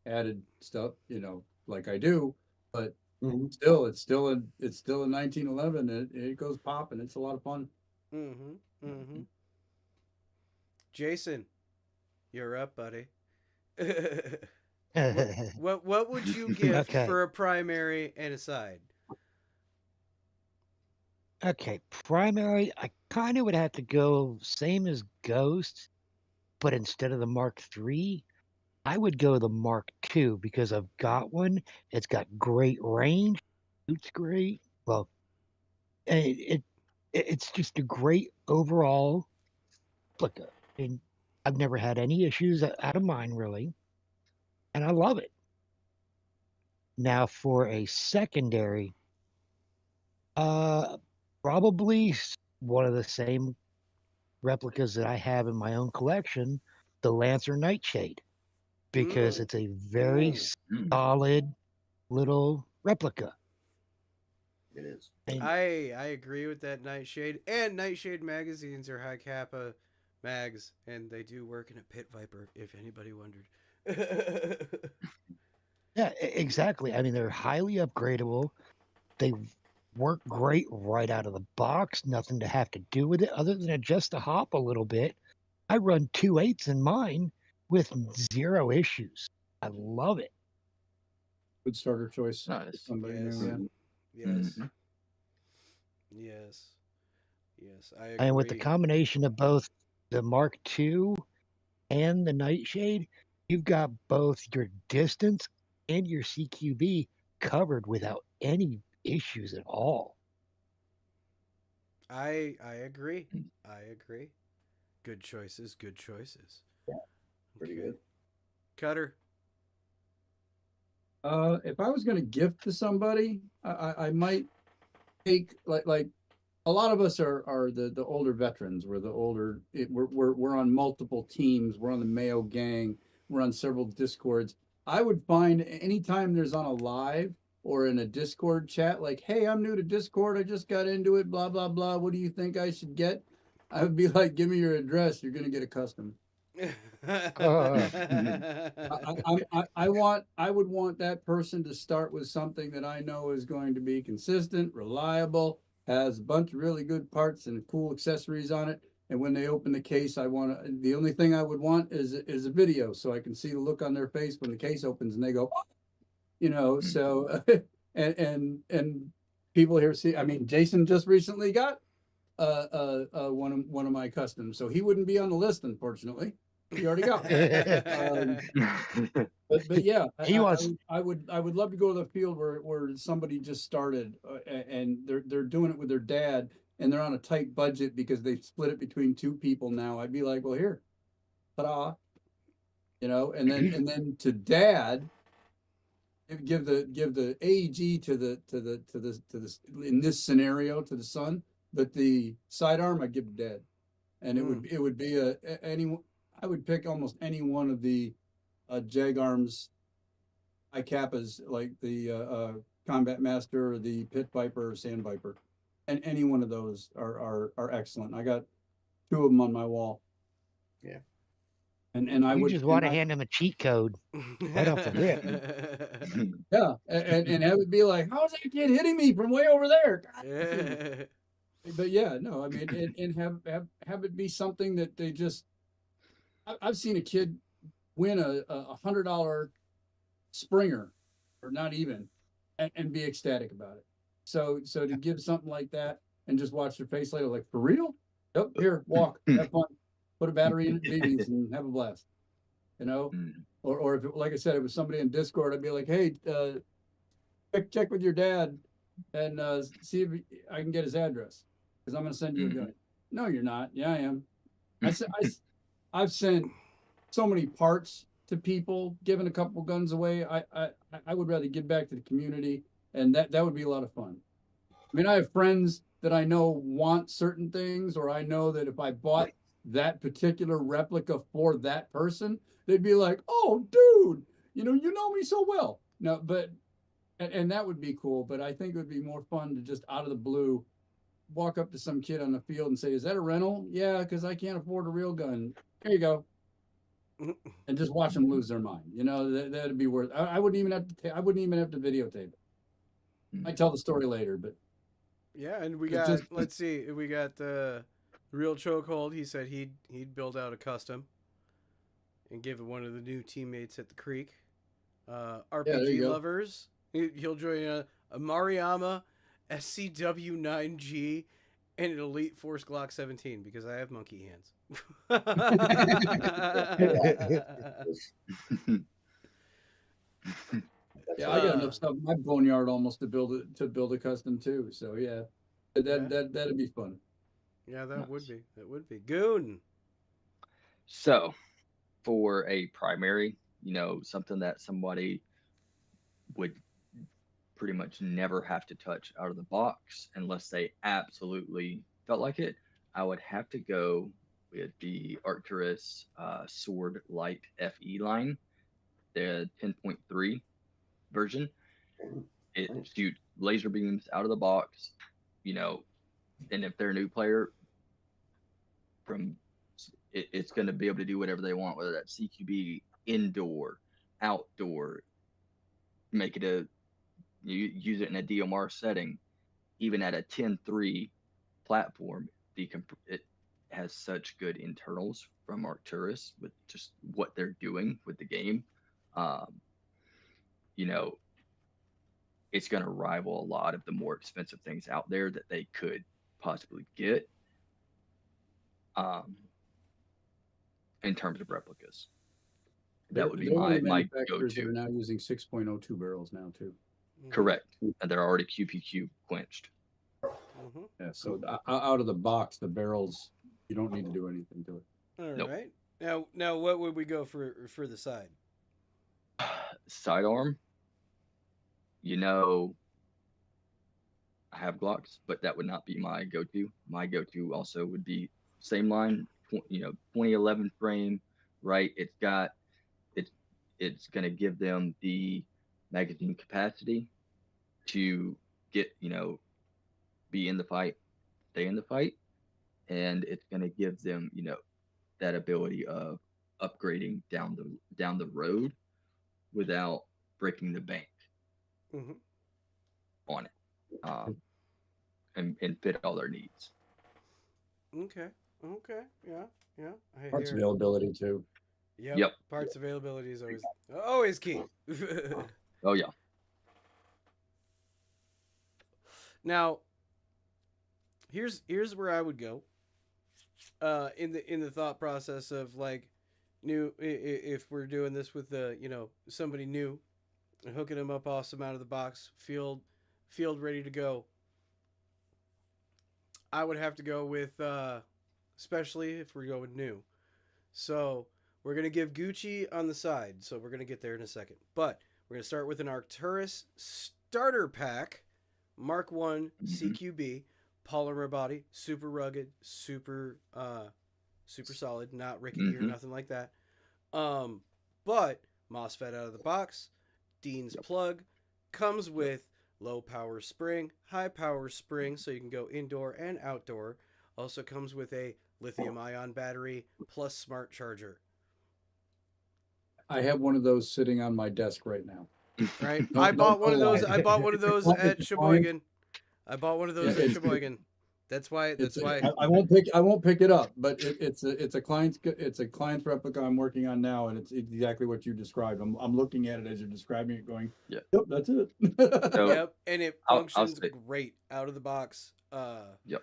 added stuff, like I do, but Mhm. still, it's still a 1911. It goes popping. It's a lot of fun. Mm-hmm. Mm-hmm. Jason, you're up, buddy. What would you gift Okay. for a primary and a side? Okay. Primary, I kind of would have to go same as Ghost, but instead of the Mark III, I would go the Mark II because I've got one. It's got great range. Shoots great. Well, it's just a great overall replica. And I've never had any issues out of mine really, and I love it. Now for a secondary, uh, probably one of the same replicas that I have in my own collection, the Lancer Nightshade, because Mm. it's a very Mm. solid little replica. It is. And I agree with that Nightshade. And Nightshade magazines are high kappa mags, and they do work in a Pit Viper, if anybody wondered. yeah, exactly. I mean, they're highly upgradable. They work great right out of the box. Nothing to have to do with it other than adjust the hop a little bit. I run 2.8s in mine with zero issues. I love it. Good starter choice for Nice. somebody new. Yes. Yeah. Mhm. Yes. Hmm. Yes. Yes. I And with the agree. combination of both the Mark II and the Nightshade, you've got both your distance and your CQB covered without any issues at all. I agree. I agree. Good choices. Good choices. Pretty Okay. good. Cutter. If I was going to gift to somebody, I might take like a lot of us are the older veterans. We're the older. We're on multiple teams. We're on the Mayo gang. We're on several discords. I would find anytime there's on a live or in a Discord chat, like, hey, I'm new to Discord. I just got into it. Blah blah blah. What do you think I should get? I would be like, give me your address. You're gonna get a custom. Uh, I would want that person to start with something that I know is going to be consistent, reliable, has a bunch of really good parts and cool accessories on it. And when they open the case, the only thing I would want is a video so I can see the look on their face when the case opens and they go, so and people here see. I mean, Jason just recently got one of my customs, so he wouldn't be on the list, unfortunately. He already got one. But yeah, He wants- I would love to go to the field where somebody just started and they're doing it with their dad and they're on a tight budget because they split it between two people now. I'd be like, well, here, ta-da, and then to dad, give the AEG to the in this scenario to the son, but the sidearm I give to dad, and it would be any. I would pick almost any one of the Jag Arms ICAPAs, like the Combat Master or the Pit Viper or Sand Viper, and any one of those are excellent. I got two of them on my wall. Yeah. And I You would just want to hand him a cheat code right off the rip. yeah, and have it be like, how's that kid hitting me from way over there? God. But yeah, no, I mean, and have it be something that they just. I've seen a kid win a $100 Springer, or not even, and be ecstatic about it. So to give something like that and just watch their face later, like, for real? Yep, here, walk, have fun, put a battery in it, BBs, and have a blast. Or if it, like I said, it was somebody in Discord, I'd be like, hey, check with your dad and see if I can get his address because I'm going to send you a gun. No, you're not. Yeah, I am. I've sent so many parts to people, given a couple guns away. I would rather give back to the community, and that would be a lot of fun. I mean, I have friends that I know want certain things, or I know that if I bought that particular replica for that person, they'd be like, "Oh, dude, you know me so well." No, but and that would be cool. But I think it would be more fun to just out of the blue walk up to some kid on the field and say, "Is that a rental?" Yeah, because I can't afford a real gun. Here you go. And just watch them lose their mind. That'd be worth. I wouldn't even have to. I wouldn't even have to videotape it. I tell the story later, but yeah, and we got. Let's see, we got Real Chokehold. He said he'd build out a custom and give it one of the new teammates at the creek. RPG lovers. He'll join a Mariama SCW-9G and an Elite Force Glock 17 because I have monkey hands. Yeah, I got enough stuff in my boneyard almost to build a custom too. So yeah, that'd be fun. Yeah, that would be. That would be. Goon. So, for a primary, something that somebody would pretty much never have to touch out of the box unless they absolutely felt like it, I would have to go with the Arcturus Sword Light FE line, the 10.3 version. It shoots laser beams out of the box, and if they're a new player, it's going to be able to do whatever they want, whether that's CQB, indoor, outdoor, make it use it in a DMR setting, even at a 10.3 platform. It has such good internals from Arcturus with just what they're doing with the game. It's going to rival a lot of the more expensive things out there that they could possibly get in terms of replicas. That would be my go-to. That are now using 6.02 barrels now too. Correct, and they're already QPQ quenched. Yeah, so out of the box, the barrels, you don't need to do anything to it. All right. Now, what would we go for the side? Sidearm. I have Glocks, but that would not be my go-to. My go-to also would be same line, 2011 frame, right? It's going to give them the magazine capacity to get, be in the fight, stay in the fight, and it's going to give them, that ability of upgrading down the road without breaking the bank on it, and fit all their needs. Okay, yeah. Parts availability too. Yep. Parts availability is always key. Oh yeah. Now, here's where I would go. In the thought process of like, if we're doing this with somebody new, and hooking them up awesome out of the box, field ready to go. I would have to go with especially if we're going new. So we're gonna give Gucci on the side. So we're gonna get there in a second. But we're gonna start with an Arcturus starter pack, Mark One Mhm. CQB, polymer body, super rugged, super solid, not rickety or Mhm. nothing like that. Um, but MOSFET out of the box, Dean's Yep. plug, comes Yep. with low power spring, high power spring, so you can go indoor and outdoor. Also comes with a lithium ion battery plus smart charger. I have one of those sitting on my desk right now. Right? No, no, no lie. I bought one of those It's at a client. Sheboygan. I bought one of Yeah, those at Sheboygan. That's why. it's That's why. I won't pick it up, but it's a client's replica I'm working on now, and it's exactly what you described. I'm looking at it as you're describing it, going, Yeah. yep, that's it. So Yep, and it I'll functions say, great out of the box. yep.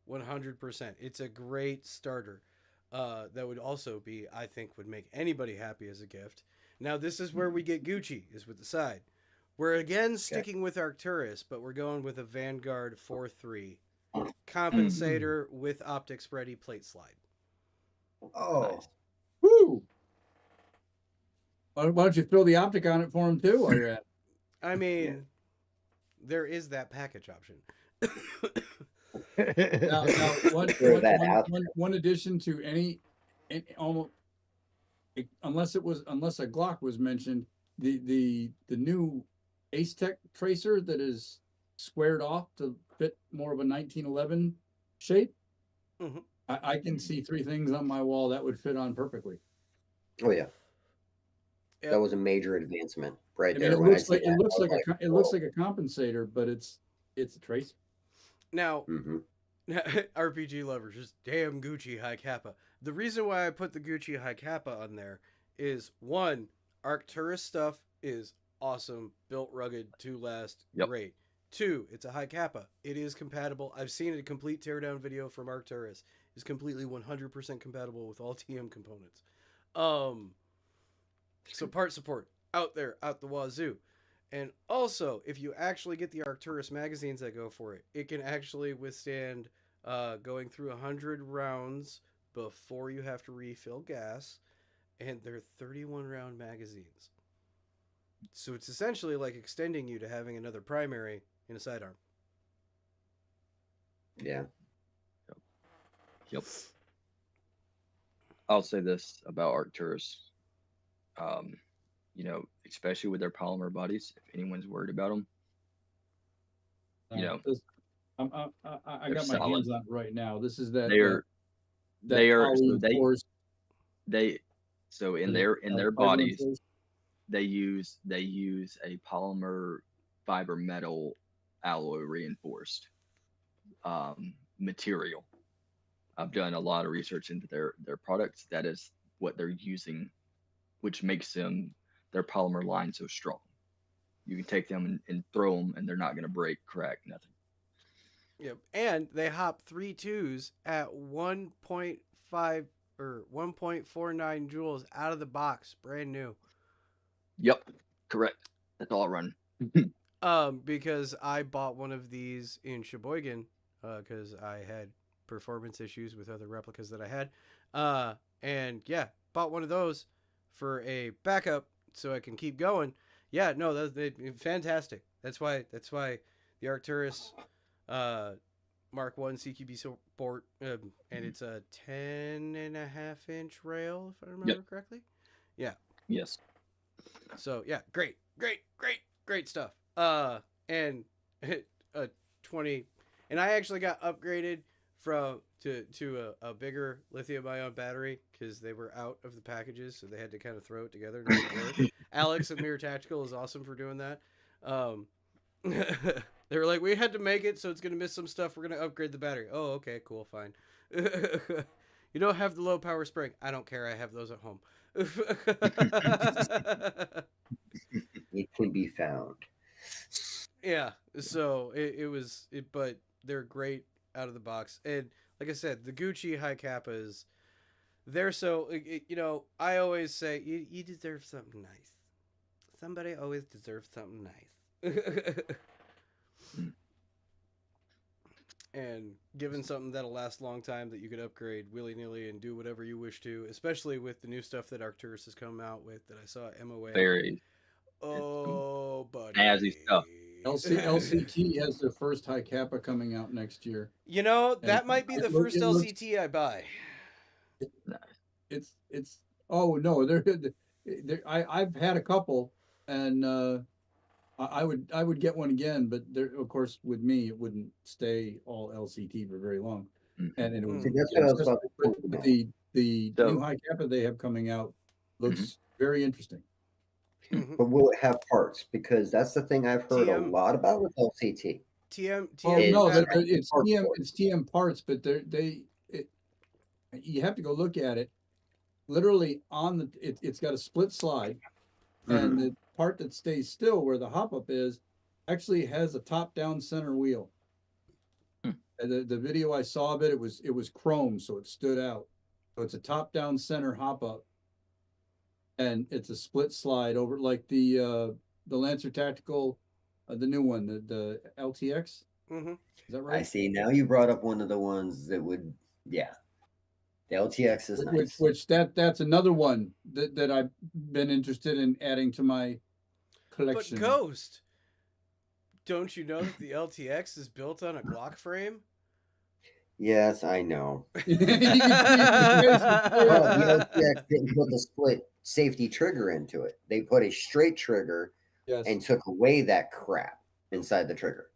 100%. It's a great starter. That would also be, I think, would make anybody happy as a gift. Now, this is where we get Gucci, is with the side. We're again sticking with Arcturus, but we're going with a Vanguard 4.3 compensator with optics ready plate slide. Oh, Nice. Woo! Why don't you throw the optic on it for him too while you're at it? I mean, there is that package option. Now, Throw that out one addition to any almost unless a Glock was mentioned, the new Ace Tech tracer that is squared off to fit more of a 1911 shape. Mhm. I can see three things on my wall that would fit on perfectly. Oh yeah, Yep. that was a major advancement right I mean, there. it When I looks see like that, I was like, it looks like a compensator, but it's a tracer. Now, hmm RPG lovers, just damn Gucci high kappa. The reason why I put the Gucci high kappa on there is one, Arcturus stuff is awesome, built rugged, to last, Yep. great. Two, it's a high kappa. It is compatible. I've seen a complete teardown video from Arcturus. It's completely 100% compatible with all TM components. So part support out there, out the wazoo. And also, if you actually get the Arcturus magazines that go for it, it can actually withstand going through 100 rounds before you have to refill gas. And they're 31 round magazines. So it's essentially like extending you to having another primary in a sidearm. yeah, Yep. I'll say this about Arcturus. Especially with their polymer bodies, if anyone's worried about them, This, I they're got my solid. hands on it right now. This is that They're they are so poly-reinforced they so in their bodies fiber-reinforced. they use a polymer fiber metal alloy reinforced material. I've done a lot of research into their products. That is what they're using, which makes their polymer line so strong. You can take them and throw them, and they're not going to break, crack, nothing. Yep. And they hop 3.2s at 1.5 or 1.49 joules out of the box, brand new. Yep, correct. That's all I run. Because I bought one of these in Sheboygan because I had performance issues with other replicas that I had. And yeah, bought one of those for a backup so I can keep going. Yeah, no, that's fantastic. That's why the Arcturus Mark 1 CQB support, and it's a 10.5-inch rail, if I remember correctly. Yeah. Yes. So yeah, great stuff. And a 20, and I actually got upgraded to a bigger lithium ion battery because they were out of the packages, so they had to kind of throw it together to make it work. Alex at Mirror Tactical is awesome for doing that. They were like, we had to make it, so it's gonna miss some stuff. We're gonna upgrade the battery. Oh, okay, cool, fine. You don't have the low power spring. I don't care. I have those at home. it can be found. Yeah, so but they're great out of the box. And like I said, the Gucci high kappas, they're so I always say you deserve something nice. Somebody always deserves something nice. Mm. And given something that'll last a long time that you could upgrade willy nilly and do whatever you wish to, especially with the new stuff that Arcturus has come out with that I saw at MOA. Very it's some Oh, buddy. snazzy stuff. LCT has their first high kappa coming out next year, and That might be the first it looks LCT I buy. Nice. it's oh no, I've had a couple, and I would get one again, but there, of course, with me, it wouldn't stay all LCT for very long, Mhm. and it would Mm. See, that's get what I was accessible. about to But, talk about. the So new high kappa they have coming out Mhm. looks very interesting. Mhm. But will it have parts? Because that's the thing I've heard a TM lot about with LCT. Well, TM Is no, battery. it's parts TM for it. it's TM parts, but you have to go look at it. Literally it's got a split slide, and Mhm. the part that stays still where the hop up is actually has a top down center wheel. Hmm. And the video I saw of it, it was chrome, so it stood out. So it's a top down center hop up, and it's a split slide over like the Lancer Tactical, the new one, the LTX. Mm-hmm. Is that I right? see. Now you brought up one of the ones that would, yeah. The LTX is nice. Which that's another one that I've been interested in adding to my But collection. Ghost, don't you know that the LTX is built on a Glock frame? Yes, I know. You can see his face is But the clear. LTX didn't put the split safety trigger into it. They put a straight trigger Yes. and took away that crap inside the trigger.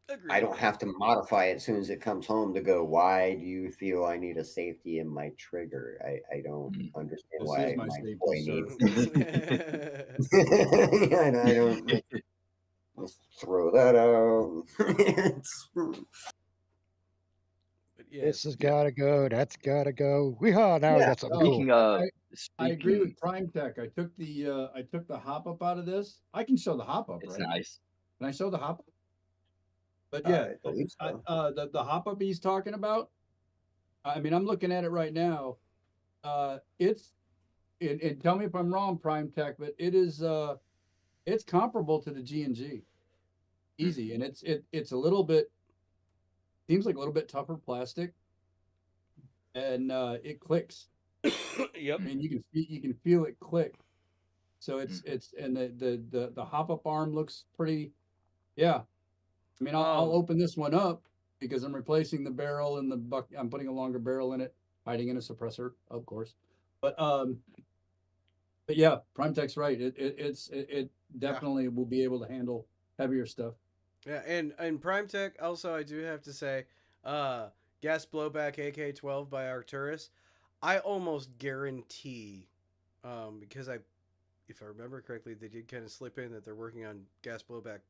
I Agreed. don't have to modify it as soon as it comes home to go, why do you feel I need a safety in my trigger? I don't Mm. understand This why is my my safety, boy sir. needs I don't let's throw that out. But yes, This has got to go. That's got to go. Weehaw! Now we Yeah, got something No, cool. Speaking of I agree with speaking, Prime Tech. I took the hop up out of this. I can show the hop up, it's right? nice. Can I show the hop up? But yeah, I believe so. the hop up he's talking about. I mean, I'm looking at it right now. It's and tell me if I'm wrong, Prime Tech, but it's comparable to the G&G. Easy, and it's a little bit seems like a little bit tougher plastic, and it clicks. yep. I mean, you can feel it click. So Mm. it's and the hop up arm looks pretty. Yeah, I mean, I'll open this one up because I'm replacing the barrel and the buck. I'm putting a longer barrel in it, hiding in a suppressor, of course. But yeah, PrimeTech's right. It Yeah. definitely will be able to handle heavier stuff. Yeah, and Prime Tech also I do have to say, gas blowback AK-12 by Arcturus. I almost guarantee, because if I remember correctly, they did kind of slip in that they're working on gas blowback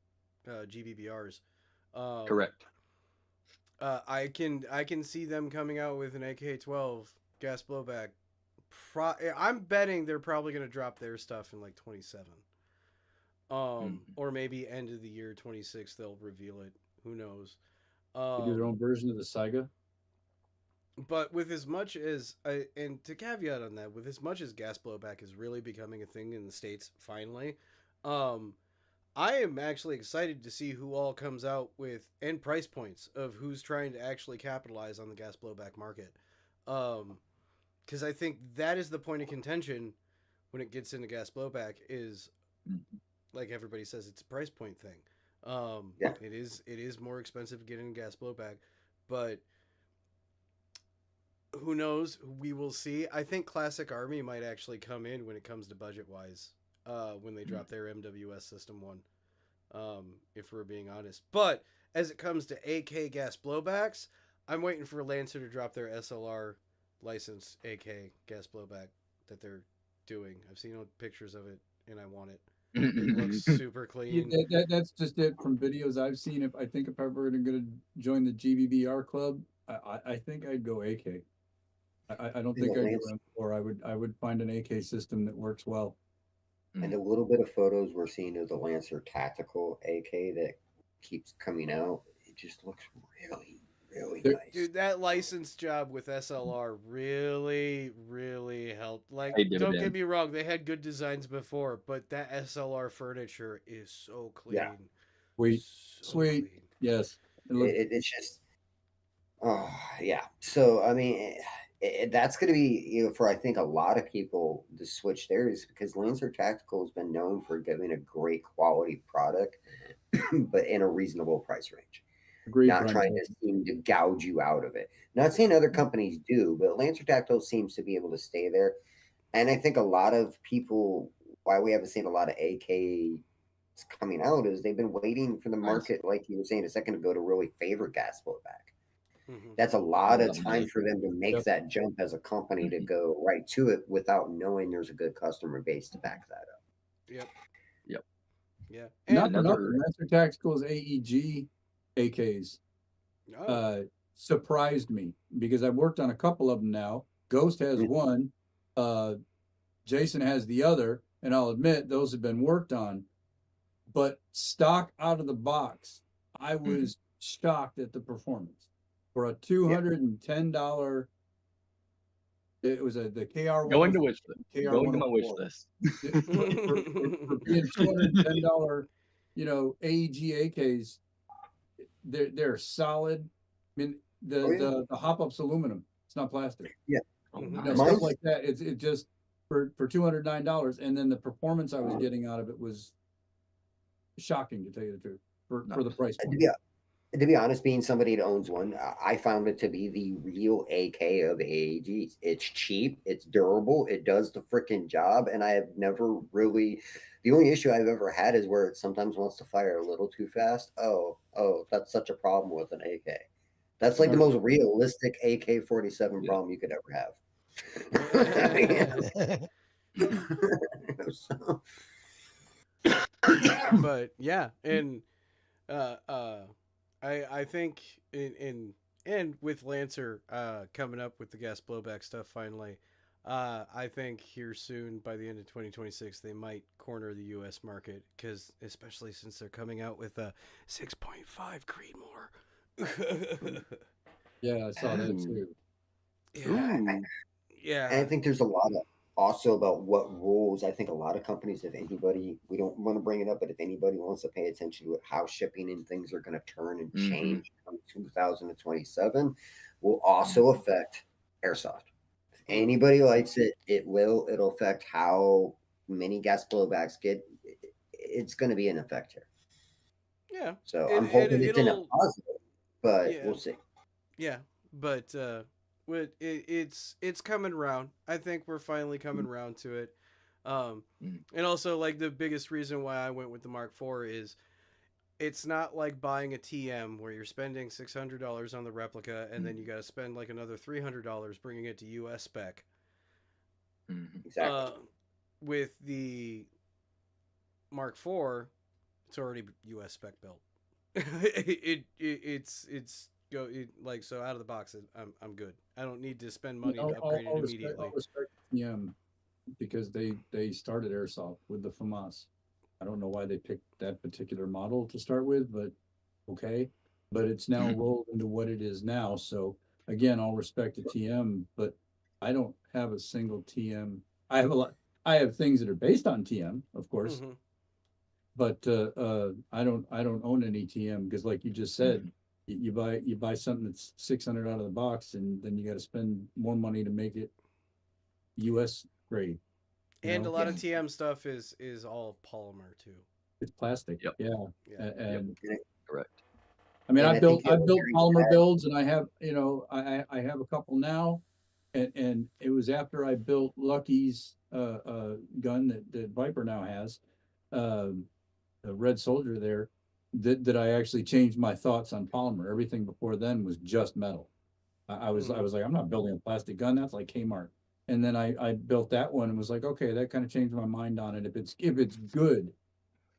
GBBRs. Correct. I can see them coming out with an AK-12 gas blowback. I'm betting they're probably going to drop their stuff in like 27. Or maybe end of the year 26 they'll reveal it. Who knows? They do their own version of the Saiga. But with as much as and to caveat on that, with as much as gas blowback is really becoming a thing in the States finally, I am actually excited to see who all comes out with and price points of who's trying to actually capitalize on the gas blowback market. Because I think that is the point of contention when it gets into gas blowback is, like everybody says, it's a price point thing. Yeah. It is more expensive to get in gas blowback, but who knows? We will see. I think Classic Army might actually come in when it comes to budget wise, when they drop their MWS System 1, if we're being honest. But as it comes to AK gas blowbacks, I'm waiting for Lancer to drop their SLR licensed AK gas blowback that they're doing. I've seen pictures of it and I want it. It looks super clean. That's just it from videos I've seen. If I think if I were going to join the GBBR club, I think I'd go AK. I don't think I'd go M4. I would find an AK system that works well. And a little bit of photos we're seeing of the Lancer Tactical AK that keeps coming out. It just looks really, really They're- nice. Dude, that license job with SLR really, really helped. Like, Paid don't get dividends. me wrong, they had good designs before, but that SLR furniture is so clean. Yeah. Sweet, So sweet. clean. Yes. It looked- It's just, oh yeah. So I mean, that's going to be, for I think a lot of people to switch theirs, because Lancer Tactical has been known for giving a great quality product, but in a reasonable price range. Agreed, Not Brian. trying to seem to gouge you out of it. Not saying other companies do, but Lancer Tactile seems to be able to stay there. And I think a lot of people, why we haven't seen a lot of AK coming out, is they've been waiting for the market, like you were saying a second ago, to really favor gas blowback. Mm-hmm. That's a lot Well, of that time may- for them to make Yep. that jump as a company to Mhm. go right to it without knowing there's a good customer base to back that up. Yep. Yep. Yeah. Not And, for another- nothing. Lancer Tactical's AEG AKs surprised me because I've worked on a couple of them now. Ghost has Mhm. one, Jason has the other, and I'll admit those have been worked on. But stock out of the box, I was shocked at the performance for a $210. It was the KR Go into 104. wish list. Go into my wish list. For being $210, AEG AKs, they're solid. I mean, Oh, yeah. the hop up's aluminum. It's not plastic. Oh, Mhm. nice. Stuff Mine's- like that. It just for $209, and then the performance I was getting out of it was shocking, to tell you the truth, for the Nice. price To point. be honest, being somebody that owns one, I found it to be the real AK of AAGs. It's cheap, it's durable, it does the freaking job, and I have never really. The only issue I've ever had is where it sometimes wants to fire a little too fast. Oh, that's such a problem with an AK. That's like the most realistic AK-47 Yeah. problem you could ever have. So- but yeah, and I think and with Lancer coming up with the gas blowback stuff finally, I think here soon by the end of 2026 they might corner the U.S. market, because especially since they're coming out with a 6.5 Creedmoor. Yeah, I saw that Ooh. too. yeah, And I yeah. think there's a lot of also about what rules. I think a lot of companies, if anybody, we don't want to bring it up, but if anybody wants to pay attention to it, how shipping and things are going to turn and Mhm. change come 2027 will also affect Airsoft. If anybody likes it, it will. It'll affect how many gas blowbacks get. It's going to be an effect here. Yeah. So I'm hoping it's in a positive, but Yeah. we'll see. Yeah, but it's coming around. I think we're finally coming around to it. And also, like, the biggest reason why I went with the Mark IV is it's not like buying a TM where you're spending $600 on the replica and then you got to spend like another $300 bringing it to US spec. Mhm. Exactly. With the Mark IV, it's already US spec built. It's like, so out of the box. I'm good. I don't need to spend money to upgrade it immediately. I'll respect TM because they started Airsoft with the FAMAS. I don't know why they picked that particular model to start with, but okay. But it's now rolled into what it is now. So again, I'll respect the TM, but I don't have a single TM. I have a lot. I have things that are based on TM, of course, Mhm. but I don't own any TM because, like you just said, you buy something that's 600 out of the box, and then you got to spend more money to make it U.S. grade. And a lot of Yeah. TM stuff is all polymer too. It's plastic. Yep. Yeah. Yeah. And Correct. I mean, And I think I've built very polymer bad- builds, and I have, I have a couple now, and it was after I built Lucky's gun that Viper now has, the Red Soldier there, that I actually changed my thoughts on polymer. Everything before then was just metal. I was like, I'm not building a plastic gun. That's like Kmart. And then I built that one and was like, okay, that kind of changed my mind on it. If it's good,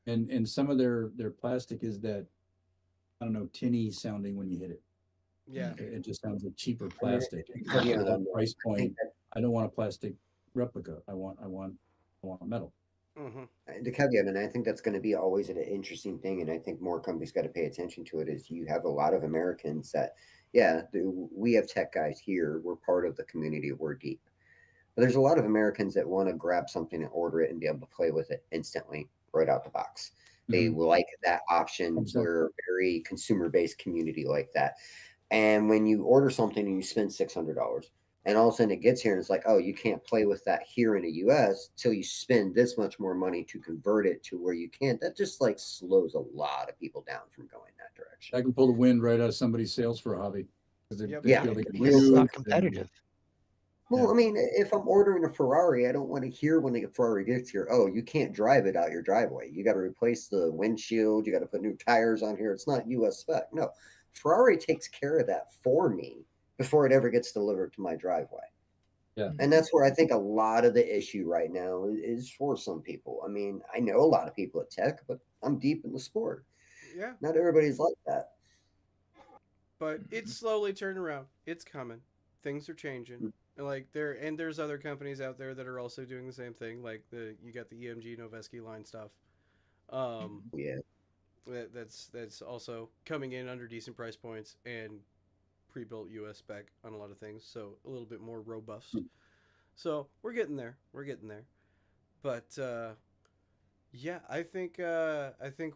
and some of their plastic is that, I don't know, tinny sounding when you hit it. Yeah. It just sounds like cheaper I mean, plastic. it's And heavy for on that the- price I point, think that I don't want a plastic replica. I want metal. Mm-hmm. the caveat, and I think that's going to be always an interesting thing, and I think more companies got to pay attention to it, is you have a lot of Americans that, yeah, we have tech guys here. We're part of the community. We're deep. But there's a lot of Americans that want to grab something and order it and be able to play with it instantly right out the box. They like that option. 100%. We're a very consumer based community like that. And when you order something and you spend $600, and all of a sudden it gets here and it's like, oh, you can't play with that here in the US till you spend this much more money to convert it to where you can. That just like slows a lot of people down from going that direction. I can pull the wind right out of somebody's sails for a hobby. Because Yep. they Yeah. feel they can Because it's do not it, competitive. Well, Yeah. I mean, if I'm ordering a Ferrari, I don't want to hear when the Ferrari gets here, oh, you can't drive it out your driveway. You got to replace the windshield. You got to put new tires on here. It's not US spec. No, Ferrari takes care of that for me before it ever gets delivered to my driveway. Yeah. And that's where I think a lot of the issue right now is for some people. I mean, I know a lot of people at tech, but I'm deep in the sport. Yeah, Not everybody's like that. but it's slowly turning around. It's coming. Things are changing. Like there's other companies out there that are also doing the same thing. Like you got the EMG Noveski line stuff. Yeah. That's also coming in under decent price points and pre-built US spec on a lot of things, so a little bit more robust. So we're getting there. We're getting there. But yeah, I think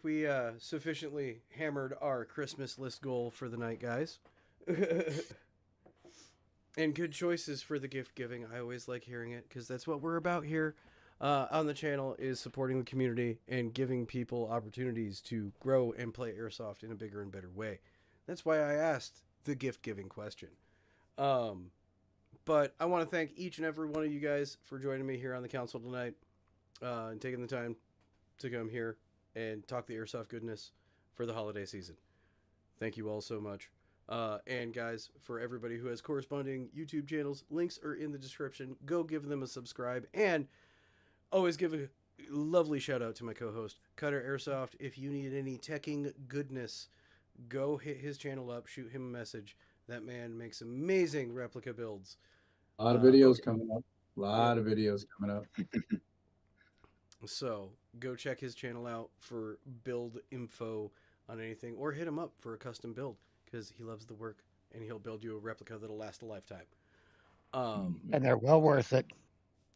we sufficiently hammered our Christmas list goal for the night, guys. And good choices for the gift giving. I always like hearing it because that's what we're about here on the channel, is supporting the community and giving people opportunities to grow and play Airsoft in a bigger and better way. That's why I asked the gift giving question. But I want to thank each and every one of you guys for joining me here on the council tonight and taking the time to come here and talk the Airsoft goodness for the holiday season. Thank you all so much. And guys, for everybody who has corresponding YouTube channels, links are in the description. Go give them a subscribe, and always give a lovely shout out to my co-host Cutter Airsoft. If you need any teching goodness, go hit his channel up, shoot him a message. That man makes amazing replica builds. A lot of videos coming up. A lot of videos coming up. So go check his channel out for build info on anything, or hit him up for a custom build, because he loves the work and he'll build you a replica that'll last a lifetime. And they're well worth it.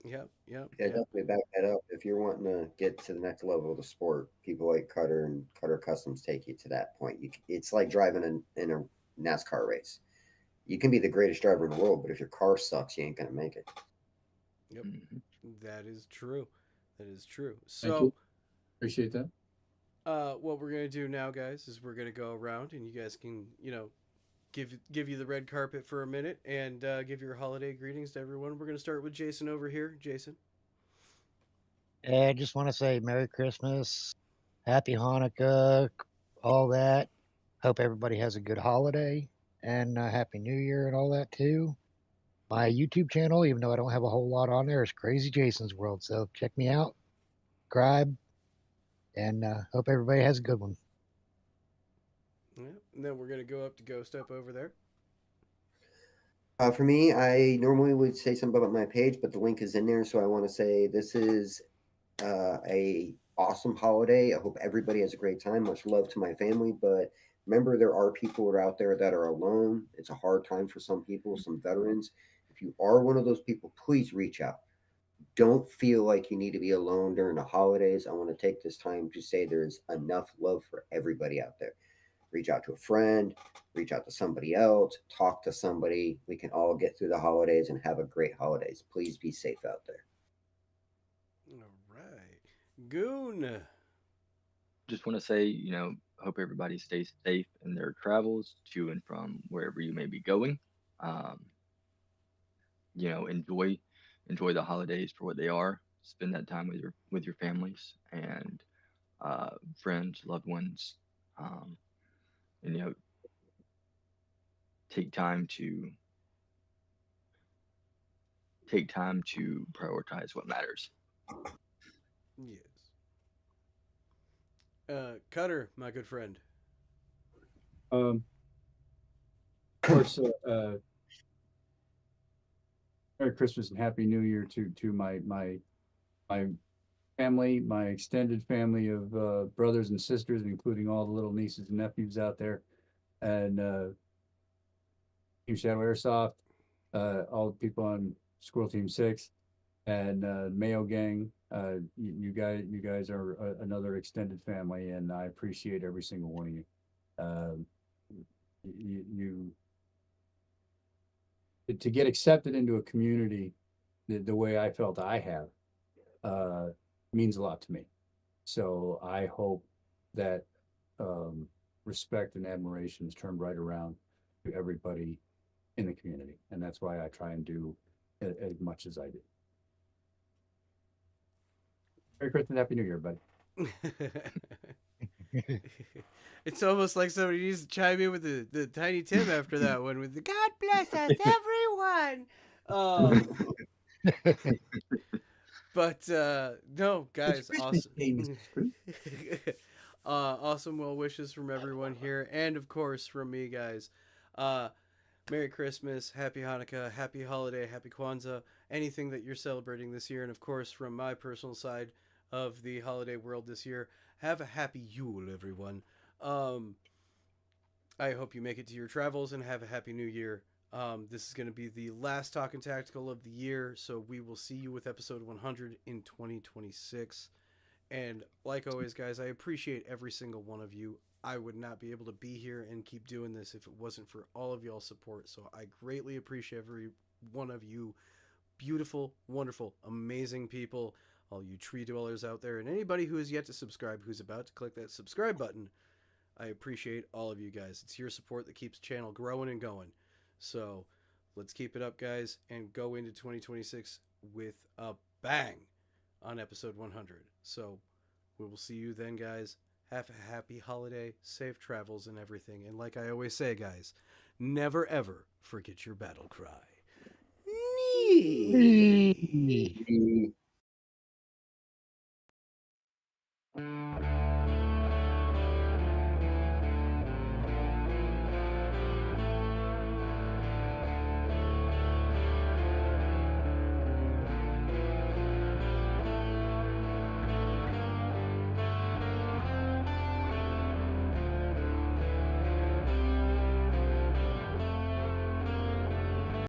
Yep. Yeah, definitely back that up. If you're wanting to get to the next level of the sport, people like Cutter and Cutter Customs take you to that point. It's like driving in a NASCAR race. You can be the greatest driver in the world, but if your car sucks, you ain't gonna make it. Yep. That is true. That is true. Thank So you. Appreciate that. what we're gonna do now, guys, is we're gonna go around and you guys can, give you the red carpet for a minute and give your holiday greetings to everyone. We're gonna start with Jason over here. Jason. And I just want to say Merry Christmas, Happy Hanukkah, all that. Hope everybody has a good holiday, and Happy New Year and all that too. My YouTube channel, even though I don't have a whole lot on there, is Crazy Jason's World. So check me out, subscribe, and hope everybody has a good one. Yeah. And then we're gonna go up to Ghost up over there. For me, I normally would say something about my page, but the link is in there, so I want to say this is a awesome holiday. I hope everybody has a great time. Much love to my family, but remember, there are people that are out there that are alone. It's a hard time for some people, some veterans. If you are one of those people, please reach out. Don't feel like you need to be alone during the holidays. I want to take this time to say there's enough love for everybody out there. Reach out to a friend, reach out to somebody else, talk to somebody. We can all get through the holidays and have a great holidays. Please be safe out there. All right. Goon. Just want to say, hope everybody stays safe in their travels to and from wherever you may be going. Enjoy the holidays for what they are. Spend that time with your families and friends, loved ones, and take time to prioritize what matters. Yes. Cutter, my good friend. Of course, Merry Christmas and Happy New Year to my family, my extended family of brothers and sisters, including all the little nieces and nephews out there. And Team Shadow Airsoft, all the people on Squirrel Team 6, and Mayo Gang. You guys are another extended family, and I appreciate every single one of you. You to get accepted into a community the way I felt I have means a lot to me. So I hope that respect and admiration is turned right around to everybody in the community, and that's why I try and do as much as I do. Merry Christmas, Happy New Year, buddy. It's almost like somebody needs to chime in with the Tiny Tim after that one with the God bless us, everyone. But no, guys, awesome. Awesome well wishes from everyone here, and of course from me, guys. Merry Christmas, Happy Hanukkah, Happy Holiday, Happy Kwanzaa, anything that you're celebrating this year, and of course from my personal side of the holiday world this year, have a happy Yule, everyone. I hope you make it to your travels and have a happy new year. This is going to be the last Talking Tactical of the year, so we will see you with episode 100 in 2026. And like always, guys, I appreciate every single one of you. I would not be able to be here and keep doing this if it wasn't for all of y'all's support. So I greatly appreciate every one of you beautiful, wonderful, amazing people, all you tree dwellers out there, and anybody who has yet to subscribe, who's about to click that subscribe button. I appreciate all of you guys. It's your support that keeps the channel growing and going. So let's keep it up, guys, and go into 2026 with a bang on episode 100. So we will see you then, guys. Have a happy holiday, safe travels, and everything. And like I always say, guys, never ever forget your battle cry. Nee. Nee.